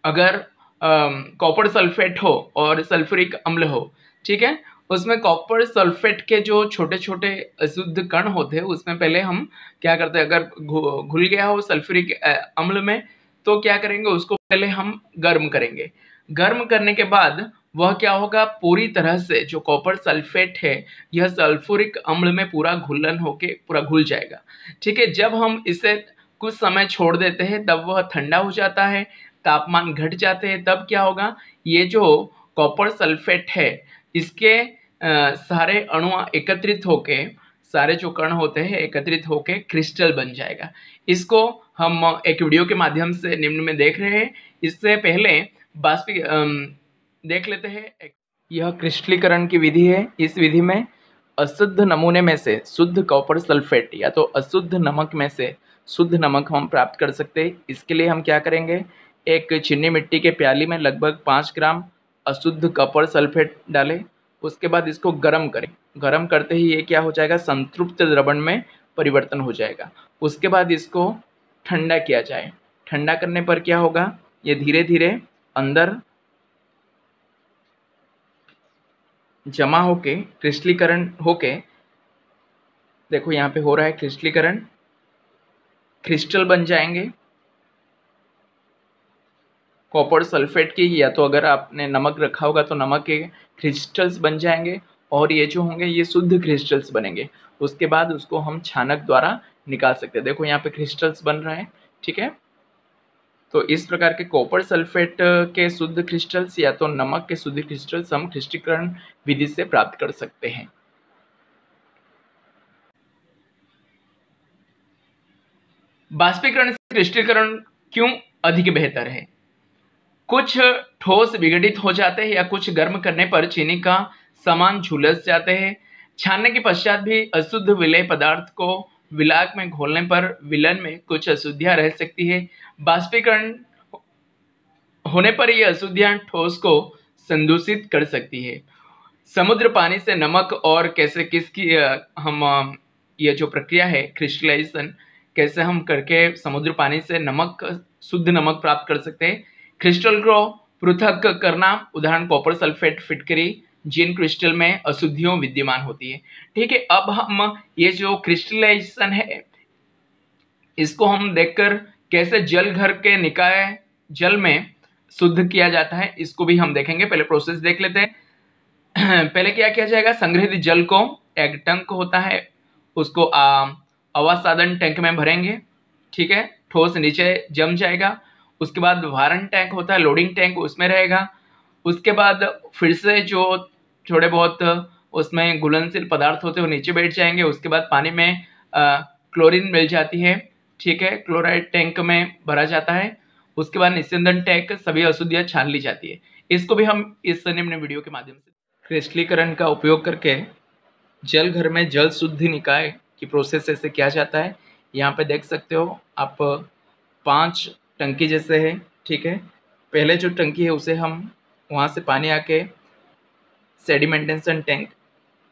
[SPEAKER 1] अगर कॉपर सल्फेट हो और सल्फ्यूरिक अम्ल हो, ठीक है, उसमें कॉपर सल्फेट के जो छोटे छोटे अशुद्ध कण होते हैं उसमें पहले हम क्या करते हैं, अगर घुल गया हो सल्फ्यूरिक अम्ल में तो क्या करेंगे, उसको पहले हम गर्म करेंगे। गर्म करने के बाद वह क्या होगा, पूरी तरह से जो कॉपर सल्फेट है यह सल्फ्यूरिक अम्ल में पूरा घुलन होके पूरा घुल जाएगा। ठीक है, जब हम इसे कुछ समय छोड़ देते हैं तब वह ठंडा हो जाता है, तापमान घट जाते हैं, तब क्या होगा, ये जो कॉपर सल्फेट है इसके सारे अणु एकत्रित होके, सारे जो कण होते हैं एकत्रित होके क्रिस्टल बन जाएगा। इसको हम एक वीडियो के माध्यम से निम्न में देख रहे हैं। इससे पहले देख लेते हैं। यह क्रिस्टलीकरण की विधि है। इस विधि में अशुद्ध नमूने में से शुद्ध कॉपर सल्फेट या तो अशुद्ध नमक में से शुद्ध नमक हम प्राप्त कर सकते हैं। इसके लिए हम क्या करेंगे, एक चीनी मिट्टी के प्याली में लगभग 5 ग्राम अशुद्ध कॉपर सल्फेट डालें। उसके बाद इसको गर्म करें। गर्म करते ही ये क्या हो जाएगा, संतृप्त द्रवण में परिवर्तन हो जाएगा। उसके बाद इसको ठंडा किया जाए। ठंडा करने पर क्या होगा, ये धीरे धीरे अंदर जमा होके क्रिस्टलीकरण होके, देखो यहाँ पे हो रहा है क्रिस्टलीकरण, क्रिस्टल बन जाएंगे कॉपर सल्फेट की, या तो अगर आपने नमक रखा होगा तो नमक के क्रिस्टल्स बन जाएंगे और ये जो होंगे ये शुद्ध क्रिस्टल्स बनेंगे। उसके बाद उसको हम छानक द्वारा निकाल सकते हैं। देखो यहाँ पे क्रिस्टल्स बन रहे हैं। ठीक है, तो इस प्रकार के कॉपर सल्फेट के शुद्ध क्रिस्टल्स या तो नमक के शुद्ध क्रिस्टल्स हम क्रिस्टलीकरण विधि से प्राप्त कर सकते हैं। बाष्पीकरण से क्रिस्टलीकरण क्यों अधिक बेहतर है? कुछ ठोस विघटित हो जाते हैं या कुछ गर्म करने पर चीनी का समान झुलस जाते हैं। छानने के पश्चात भी अशुद्ध विलेय पदार्थ को विलायक में घोलने पर विलयन में कुछ अशुद्धियां रह सकती है। बाष्पीकरण होने पर ये अशुद्धियां ठोस को संदूषित कर सकती है। समुद्र पानी से नमक और कैसे किसकी हम ये जो प्रक्रिया है क्रिस्टलाइजेशन, कैसे हम करके समुद्र पानी से नमक, शुद्ध नमक प्राप्त कर सकते हैं। क्रिस्टल को पृथक करना, उदाहरण कॉपर सल्फेट फिटकरी जिन क्रिस्टल में अशुद्धियों विद्यमान होती है। ठीक है, अब हम ये जो क्रिस्टलाइजेशन है इसको हम देखकर कैसे जल घर के निकाय जल में शुद्ध किया जाता है इसको भी हम देखेंगे। पहले प्रोसेस देख लेते हैं। पहले क्या किया जाएगा, संग्रहित जल को, एक टैंक होता है उसको अवसादन टैंक में भरेंगे। ठीक है, ठोस नीचे जम जाएगा। उसके बाद वारण टैंक होता है, लोडिंग टैंक, उसमें रहेगा। उसके बाद फिर से जो थोड़े बहुत उसमें घुलनशील पदार्थ होते हैं वो नीचे बैठ जाएंगे। उसके बाद पानी में क्लोरीन मिल जाती है। ठीक है, क्लोराइड टैंक में भरा जाता है। उसके बाद निस्यंदन टैंक, सभी अशुद्धियां छान ली जाती है। इसको भी हम इस निम्न वीडियो के माध्यम से क्रिस्टलीकरण का उपयोग करके जल घर में जल शुद्धि निकाय की प्रोसेस ऐसे किया जाता है। यहाँ पे देख सकते हो आप 5 टंकी जैसे है। ठीक है, पहले जो टंकी है उसे हम वहाँ से पानी आके सेडिमेंटेशन टैंक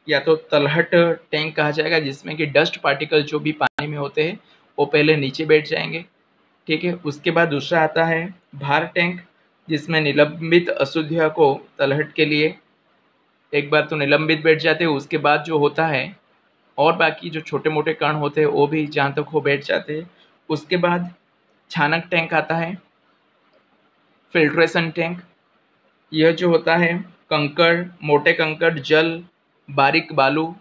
[SPEAKER 1] या तो तलहट टैंक कहा जाएगा, जिसमें कि डस्ट पार्टिकल जो भी पानी में होते हैं वो पहले नीचे बैठ जाएंगे। ठीक है, उसके बाद दूसरा आता है भार टैंक, जिसमें निलंबित अशुद्धियों को तलहट के लिए एक बार तो निलंबित बैठ जाते हैं। उसके बाद जो होता है और बाकी जो छोटे मोटे कण होते हैं वो भी जहाँ तक हो बैठ जाते हैं। उसके बाद छानक टैंक आता है, फिल्ट्रेशन टैंक, यह जो होता है कंकड़, मोटे कंकड़, जल, बारीक बालू,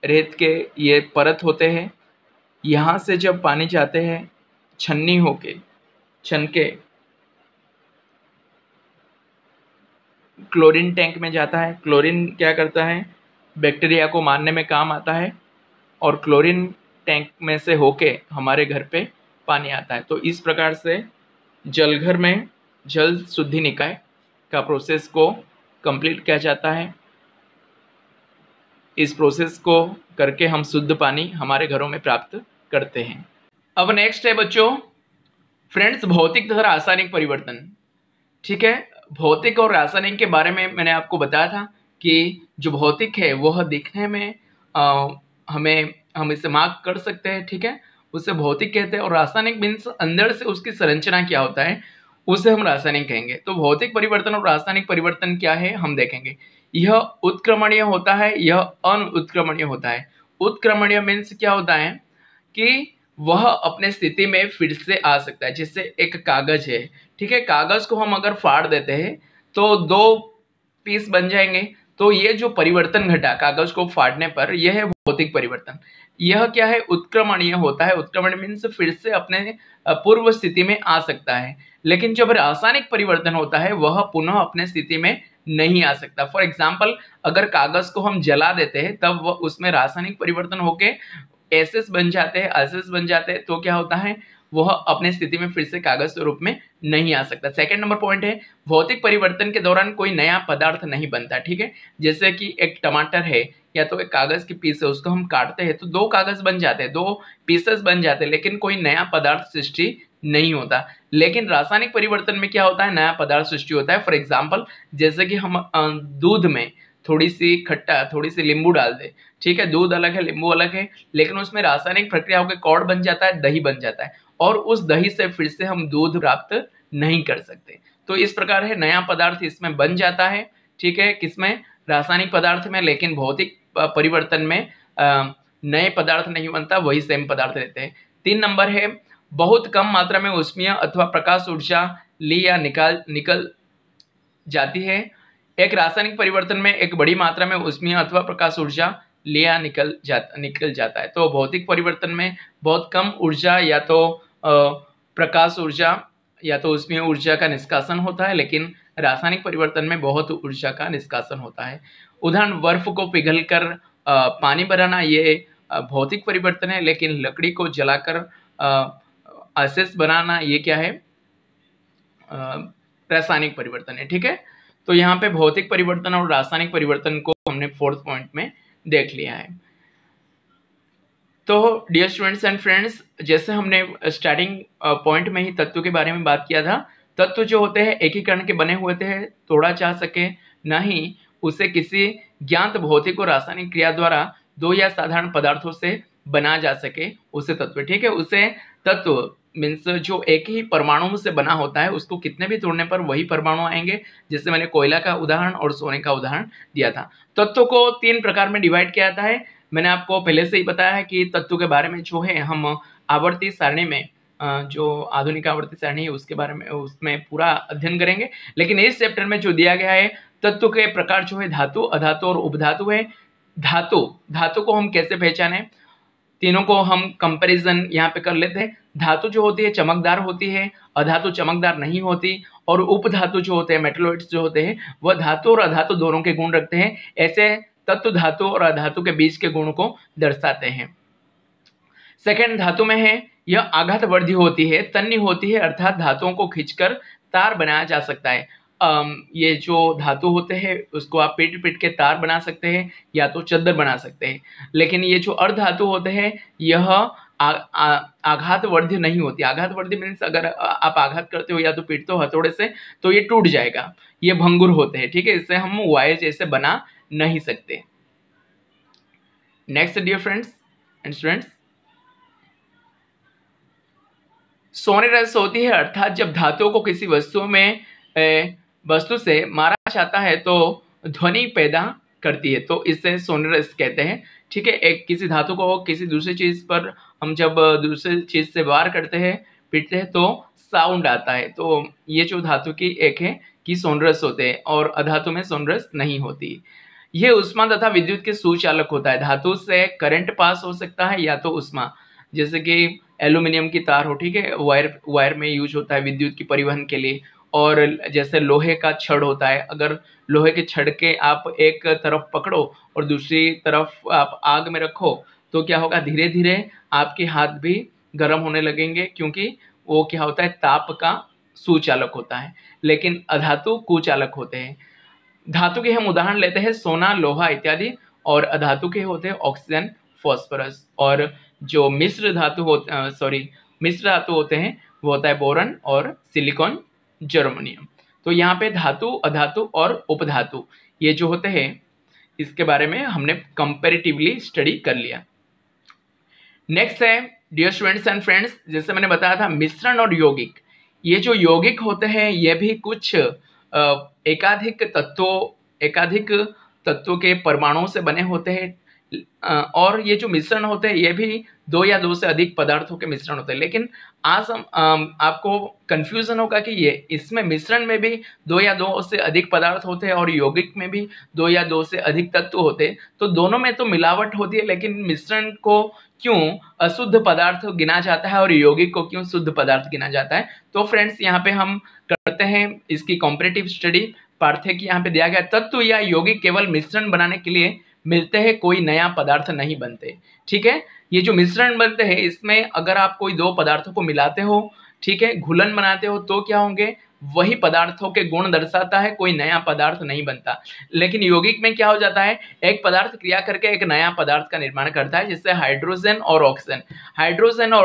[SPEAKER 1] रेत के ये परत होते हैं। यहाँ से जब पानी जाते हैं छन्नी होके छन के क्लोरीन टैंक में जाता है। क्लोरीन क्या करता है, बैक्टीरिया को मारने में काम आता है और क्लोरीन टैंक में से होके हमारे घर पे पानी आता है। तो इस प्रकार से जलघर में जल शुद्धि निकाय का प्रोसेस को कंप्लीट किया जाता है। इस प्रोसेस को करके हम शुद्ध पानी हमारे घरों में प्राप्त करते हैं। अब नेक्स्ट है बच्चों फ्रेंड्स भौतिक तथा रासायनिक परिवर्तन। ठीक है, भौतिक और रासायनिक के बारे में मैंने आपको बताया था कि जो भौतिक है वह दिखने में हम इसे मार्क कर सकते हैं, ठीक है, उसे भौतिक कहते हैं। और रासायनिक मीन्स अंदर से उसकी संरचना क्या होता है उसे हम रासायनिक कहेंगे। तो भौतिक परिवर्तन और रासायनिक परिवर्तन क्या है हम देखेंगे। यह उत्क्रमणीय होता है, यह अनुत्क्रमणीय होता है। उत्क्रमणीय मीन्स क्या होता है कि वह अपने स्थिति में फिर से आ सकता है। जैसे एक कागज है, ठीक है, कागज को हम अगर फाड़ देते हैं तो 2 पीस बन जाएंगे। तो ये जो परिवर्तन घटा कागज को फाड़ने पर, यह है भौतिक परिवर्तन। यह क्या है, उत्क्रमणीय होता है। उत्क्रमण मीन्स फिर से अपने पूर्व स्थिति में आ सकता है। लेकिन जब रासायनिक परिवर्तन होता है वह पुनः अपने स्थिति में नहीं आ सकता। फॉर एग्जाम्पल अगर कागज को हम जला देते हैं तब वह उसमें रासायनिक परिवर्तन होके एसेस बन जाते हैं, एसेस बन जाते हैं, तो क्या होता है वह अपने स्थिति में फिर से कागज के रूप में नहीं आ सकता। सेकंड नंबर पॉइंट है भौतिक परिवर्तन के दौरान कोई नया पदार्थ नहीं बनता। ठीक है, जैसे कि एक टमाटर है या तो एक कागज की पीस है, उसको हम काटते हैं तो 2 कागज बन जाते हैं, 2 पीसेस बन जाते हैं, लेकिन कोई नया पदार्थ सृष्टि नहीं होता। लेकिन रासायनिक परिवर्तन में क्या होता है, नया पदार्थ सृष्टि होता है। फॉर एग्जाम्पल जैसे कि हम दूध में थोड़ी सी खट्टा, थोड़ी सी नींबू डाल दे, ठीक है, दूध अलग है नींबू अलग है, लेकिन उसमें रासायनिक प्रक्रिया होकर कौड़ बन जाता है, दही बन जाता है, और उस दही से फिर से हम दूध प्राप्त नहीं कर सकते। तो इस प्रकार है नया पदार्थ इसमें बन जाता है, ठीक है, किसमें, रासायनिक पदार्थ में। लेकिन भौतिक परिवर्तन में नए पदार्थ नहीं बनता, वही सेम पदार्थ रहते हैं। 3 नंबर है बहुत कम मात्रा में ऊष्मीय अथवा प्रकाश ऊर्जा ली या निकल जाती है। एक रासायनिक परिवर्तन में एक बड़ी मात्रा में ऊष्मीय अथवा प्रकाश ऊर्जा लिया निकल जाता है। तो भौतिक परिवर्तन में बहुत कम ऊर्जा या तो प्रकाश ऊर्जा या तो ऊष्मीय ऊर्जा का निष्कासन होता है, लेकिन रासायनिक परिवर्तन में बहुत ऊर्जा का निष्कासन होता है। उदाहरण बर्फ को पिघलकर पानी बनाना, ये भौतिक परिवर्तन है। लेकिन लकड़ी को जलाकर एसेस बनाना, ये क्या है, रासायनिक परिवर्तन है। ठीक है, तो यहाँ पे भौतिक परिवर्तन और रासायनिक परिवर्तन को हमने 4th पॉइंट में देख लिया है। तो डियर स्टूडेंट्स एंड फ्रेंड्स, जैसे हमने स्टार्टिंग पॉइंट में ही तत्व के बारे में बात किया था, तत्व जो होते हैं एकीकरण के बने हुए थे, तोड़ा जा सके नहीं, उसे किसी ज्ञात भौतिक और रासायनिक क्रिया द्वारा 2 या साधारण पदार्थों से बना जा सके, उसे तत्व। ठीक है, उसे तत्व मीन्स जो एक ही परमाणु से बना होता है, उसको कितने भी तोड़ने पर वही परमाणु आएंगे। जैसे मैंने कोयला का उदाहरण और सोने का उदाहरण दिया था। तत्व को 3 प्रकार में डिवाइड किया जाता है। मैंने आपको पहले से ही बताया है कि तत्व के बारे में जो है हम आवर्ती सारणी में, जो आधुनिक आवर्ती सारणी है उसके बारे में, उसमें पूरा अध्ययन करेंगे। लेकिन इस चैप्टर में जो दिया गया है तत्व के प्रकार जो है धातु, अधातु और उपधातु है। धातु को हम कैसे पहचाने, तीनों को हम कंपैरिजन यहाँ पे कर लेते हैं। धातु जो होती है चमकदार होती है, अधातु चमकदार नहीं होती, और उपधातु जो होते हैं मेटलोइड्स जो होते हैं वह धातु और अधातु दोनों के गुण रखते हैं। ऐसे तत्व धातु और अधातु के बीच के गुण को दर्शाते हैं। सेकंड धातु में है, यह आघातवर्धी होती है, तन्य होती है, अर्थात धातुओं को खींचकर तार बनाया जा सकता है। ये जो धातु होते हैं उसको आप पीट पीट के तार बना सकते हैं या तो चद्दर बना सकते हैं। लेकिन ये जो अर्धधातु होते हैं यह आघातवर्धी नहीं होती। आघातवर्धी मीन्स अगर आप आघात करते हो या तो पीटते हो हथौड़े से तो ये टूट जाएगा, ये भंगुर होते हैं। ठीक है, इससे हम वायर जैसे बना नहीं सकते। Next dear friends and students, सोने रस होती है, अर्थात जब धातुओं को किसी वस्तु से मारा जाता है तो ध्वनि पैदा करती है, तो इसे सोनरस कहते हैं। ठीक है, एक किसी धातु को किसी दूसरी चीज पर हम जब दूसरी चीज से वार करते हैं, पीटते हैं तो साउंड आता है। तो ये जो धातु की एक है कि सोनरस होते हैं और अधातु में सोनरस नहीं होती। यह उष्मा तथा विद्युत के सुचालक होता है। धातु से करंट पास हो सकता है या तो उष्मा, जैसे कि एल्यूमिनियम की तार हो, ठीक है, वायर में यूज होता है विद्युत की परिवहन के लिए। और जैसे लोहे का छड़ होता है, अगर लोहे के छड़ के आप एक तरफ पकड़ो और दूसरी तरफ आप आग में रखो तो क्या होगा, धीरे धीरे आपके हाथ भी गर्म होने लगेंगे, क्योंकि वो क्या होता है, ताप का सुचालक होता है। लेकिन अधातु कुचालक होते हैं। धातु के हम उदाहरण लेते हैं सोना, लोहा इत्यादि, और अधातु के होते हैं ऑक्सीजन, फॉस्फोरस। और जो मिश्र धातु होते हैं वो होता है बोरन और सिलिकॉन जर्मेनियम। तो यहाँ पे धातु, अधातु और उपधातु ये जो होते हैं इसके बारे में हमने कंपैरेटिवली स्टडी कर लिया। नेक्स्ट है डियर स्टूडेंट्स एंड फ्रेंड्स, जैसे मैंने बताया था मिश्रण और यौगिक। ये जो यौगिक होते हैं ये भी कुछ एकाधिक तत्वों के परमाणुओं से बने होते हैं, और ये जो मिश्रण होते हैं ये भी दो या दो से अधिक पदार्थों के मिश्रण होते हैं। लेकिन आज हम आपको कंफ्यूजन होगा कि ये इसमें मिश्रण में भी दो या दो से अधिक पदार्थ होते हैं और यौगिक में भी दो या दो से अधिक तत्व होते हैं। तो दोनों में तो मिलावट होती है, लेकिन मिश्रण को क्यों अशुद्ध पदार्थ गिना जाता है और यौगिक को क्यों शुद्ध पदार्थ गिना जाता है? तो फ्रेंड्स यहाँ पे हम करते हैं इसकी कॉम्परेटिव स्टडी। पार्थ है कि यहाँ पे दिया गया तत्व या यौगिक केवल मिश्रण बनाने के लिए मिलते हैं, कोई नया पदार्थ नहीं बनते। ठीक है, ये जो मिश्रण बनते हैं इसमें अगर आप कोई दो पदार्थों को मिलाते हो, ठीक है, घुलन बनाते हो, तो क्या होंगे, वही पदार्थों के गुण दर्शाता है, कोई नया पदार्थ नहीं बनता। लेकिन यौगिक में क्या हो जाता है, एक पदार्थ क्रिया करके एक नया पदार्थ का निर्माण करता है, जिससे हाइड्रोजन और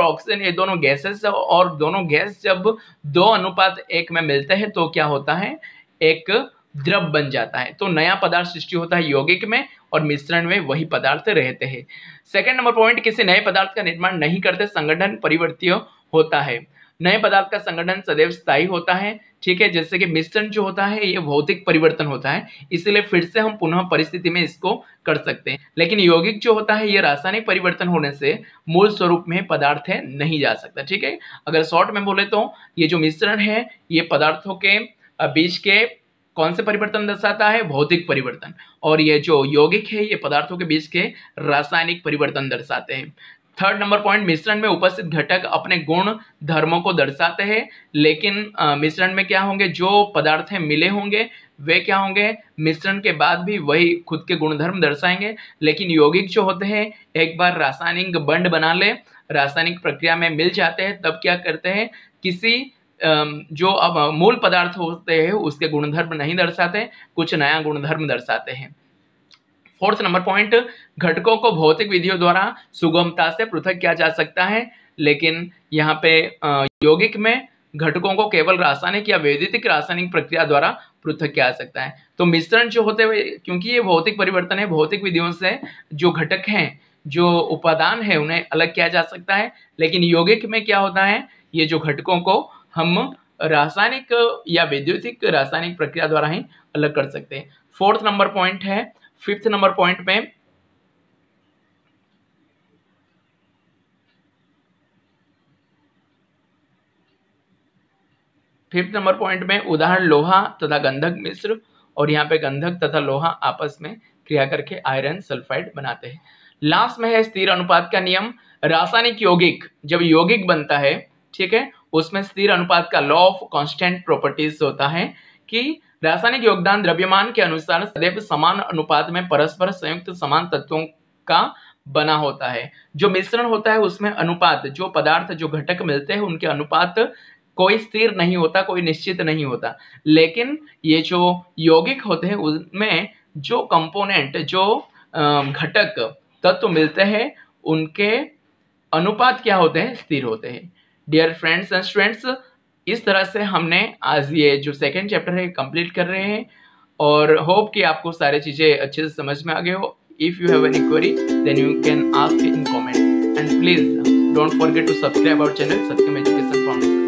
[SPEAKER 1] ऑक्सीजन ये दोनों गैसेस, और दोनों गैस जब 2:1 में मिलते हैं तो क्या होता है, एक द्रव बन जाता है। तो नया पदार्थ सृष्टि होता है यौगिक में, और मिश्रण में वही पदार्थ रहते हैं। सेकंड नंबर पॉइंट, किसी नए पदार्थ का निर्माण नहीं करते, संगठन परिवर्तनीय होता है। नए पदार्थ का संगठन सदैव स्थायी होता है। ठीक है, जैसे कि मिश्रण जो होता है ये भौतिक परिवर्तन होता है, इसलिए फिर से हम पुनः परिस्थिति में इसको कर सकते हैं। लेकिन यौगिक जो होता है ये रासायनिक परिवर्तन होने से मूल स्वरूप में पदार्थ है नहीं जा सकता। ठीक है, अगर शॉर्ट में बोले तो ये जो मिश्रण है ये पदार्थों के बीच के कौन से परिवर्तन दर्शाता है, भौतिक परिवर्तन, और ये जो यौगिक है ये पदार्थों के बीच के रासायनिक परिवर्तन दर्शाते हैं। थर्ड नंबर पॉइंट, मिश्रण में उपस्थित घटक अपने गुण धर्मों को दर्शाते हैं, लेकिन मिश्रण में क्या होंगे, जो पदार्थ हैं मिले होंगे वे क्या होंगे, मिश्रण के बाद भी वही खुद के गुणधर्म दर्शाएंगे। लेकिन यौगिक जो होते हैं एक बार रासायनिक बंध बना ले, रासायनिक प्रक्रिया में मिल जाते हैं, तब क्या करते हैं, किसी जो अब मूल पदार्थ होते हैं उसके गुणधर्म नहीं दर्शाते, कुछ नया गुणधर्म दर्शाते हैं। फोर्थ नंबर पॉइंट, घटकों को भौतिक विधियों द्वारा सुगमता से पृथक किया जा सकता है, लेकिन यहाँ पे यौगिक में घटकों को केवल रासायनिक या वैद्युतिक रासायनिक प्रक्रिया द्वारा पृथक किया जा सकता है। तो मिश्रण जो होते हुए, क्योंकि ये भौतिक परिवर्तन है, भौतिक विधियों से जो घटक हैं, जो उपादान है, उन्हें अलग किया जा सकता है। लेकिन यौगिक में क्या होता है, ये जो घटकों को हम रासायनिक या वैद्युतिक रासायनिक प्रक्रिया द्वारा ही अलग कर सकते हैं। फोर्थ नंबर पॉइंट है, फिफ्थ नंबर पॉइंट में उदाहरण लोहा तथा गंधक मिश्र, और यहाँ पे गंधक तथा लोहा आपस में क्रिया करके आयरन सल्फाइड बनाते हैं। लास्ट में है स्थिर अनुपात का नियम। रासायनिक यौगिक जब यौगिक बनता है, ठीक है, उसमें स्थिर अनुपात का लॉ ऑफ कांस्टेंट प्रॉपर्टीज होता है कि रासायनिक योगदान द्रव्यमान के अनुसार सदैव समान अनुपात में परस्पर संयुक्त समान तत्वों का बना होता है। जो मिश्रण होता है उसमें अनुपात, जो पदार्थ जो घटक मिलते हैं उनके अनुपात कोई स्थिर नहीं होता, कोई निश्चित नहीं होता। लेकिन ये जो यौगिक होते हैं उनमें जो कंपोनेंट, जो घटक तत्व मिलते हैं उनके अनुपात क्या होते हैं, स्थिर होते हैं। डियर फ्रेंड्स एंड स्टूडेंट्स, इस तरह से हमने आज ये जो सेकेंड चैप्टर है कंप्लीट कर रहे हैं, और होप कि आपको सारी चीज़ें अच्छे से समझ में आ गए हो। If you have any query then you can ask in comment, and please don't forget to subscribe our channel Satyam education foundation.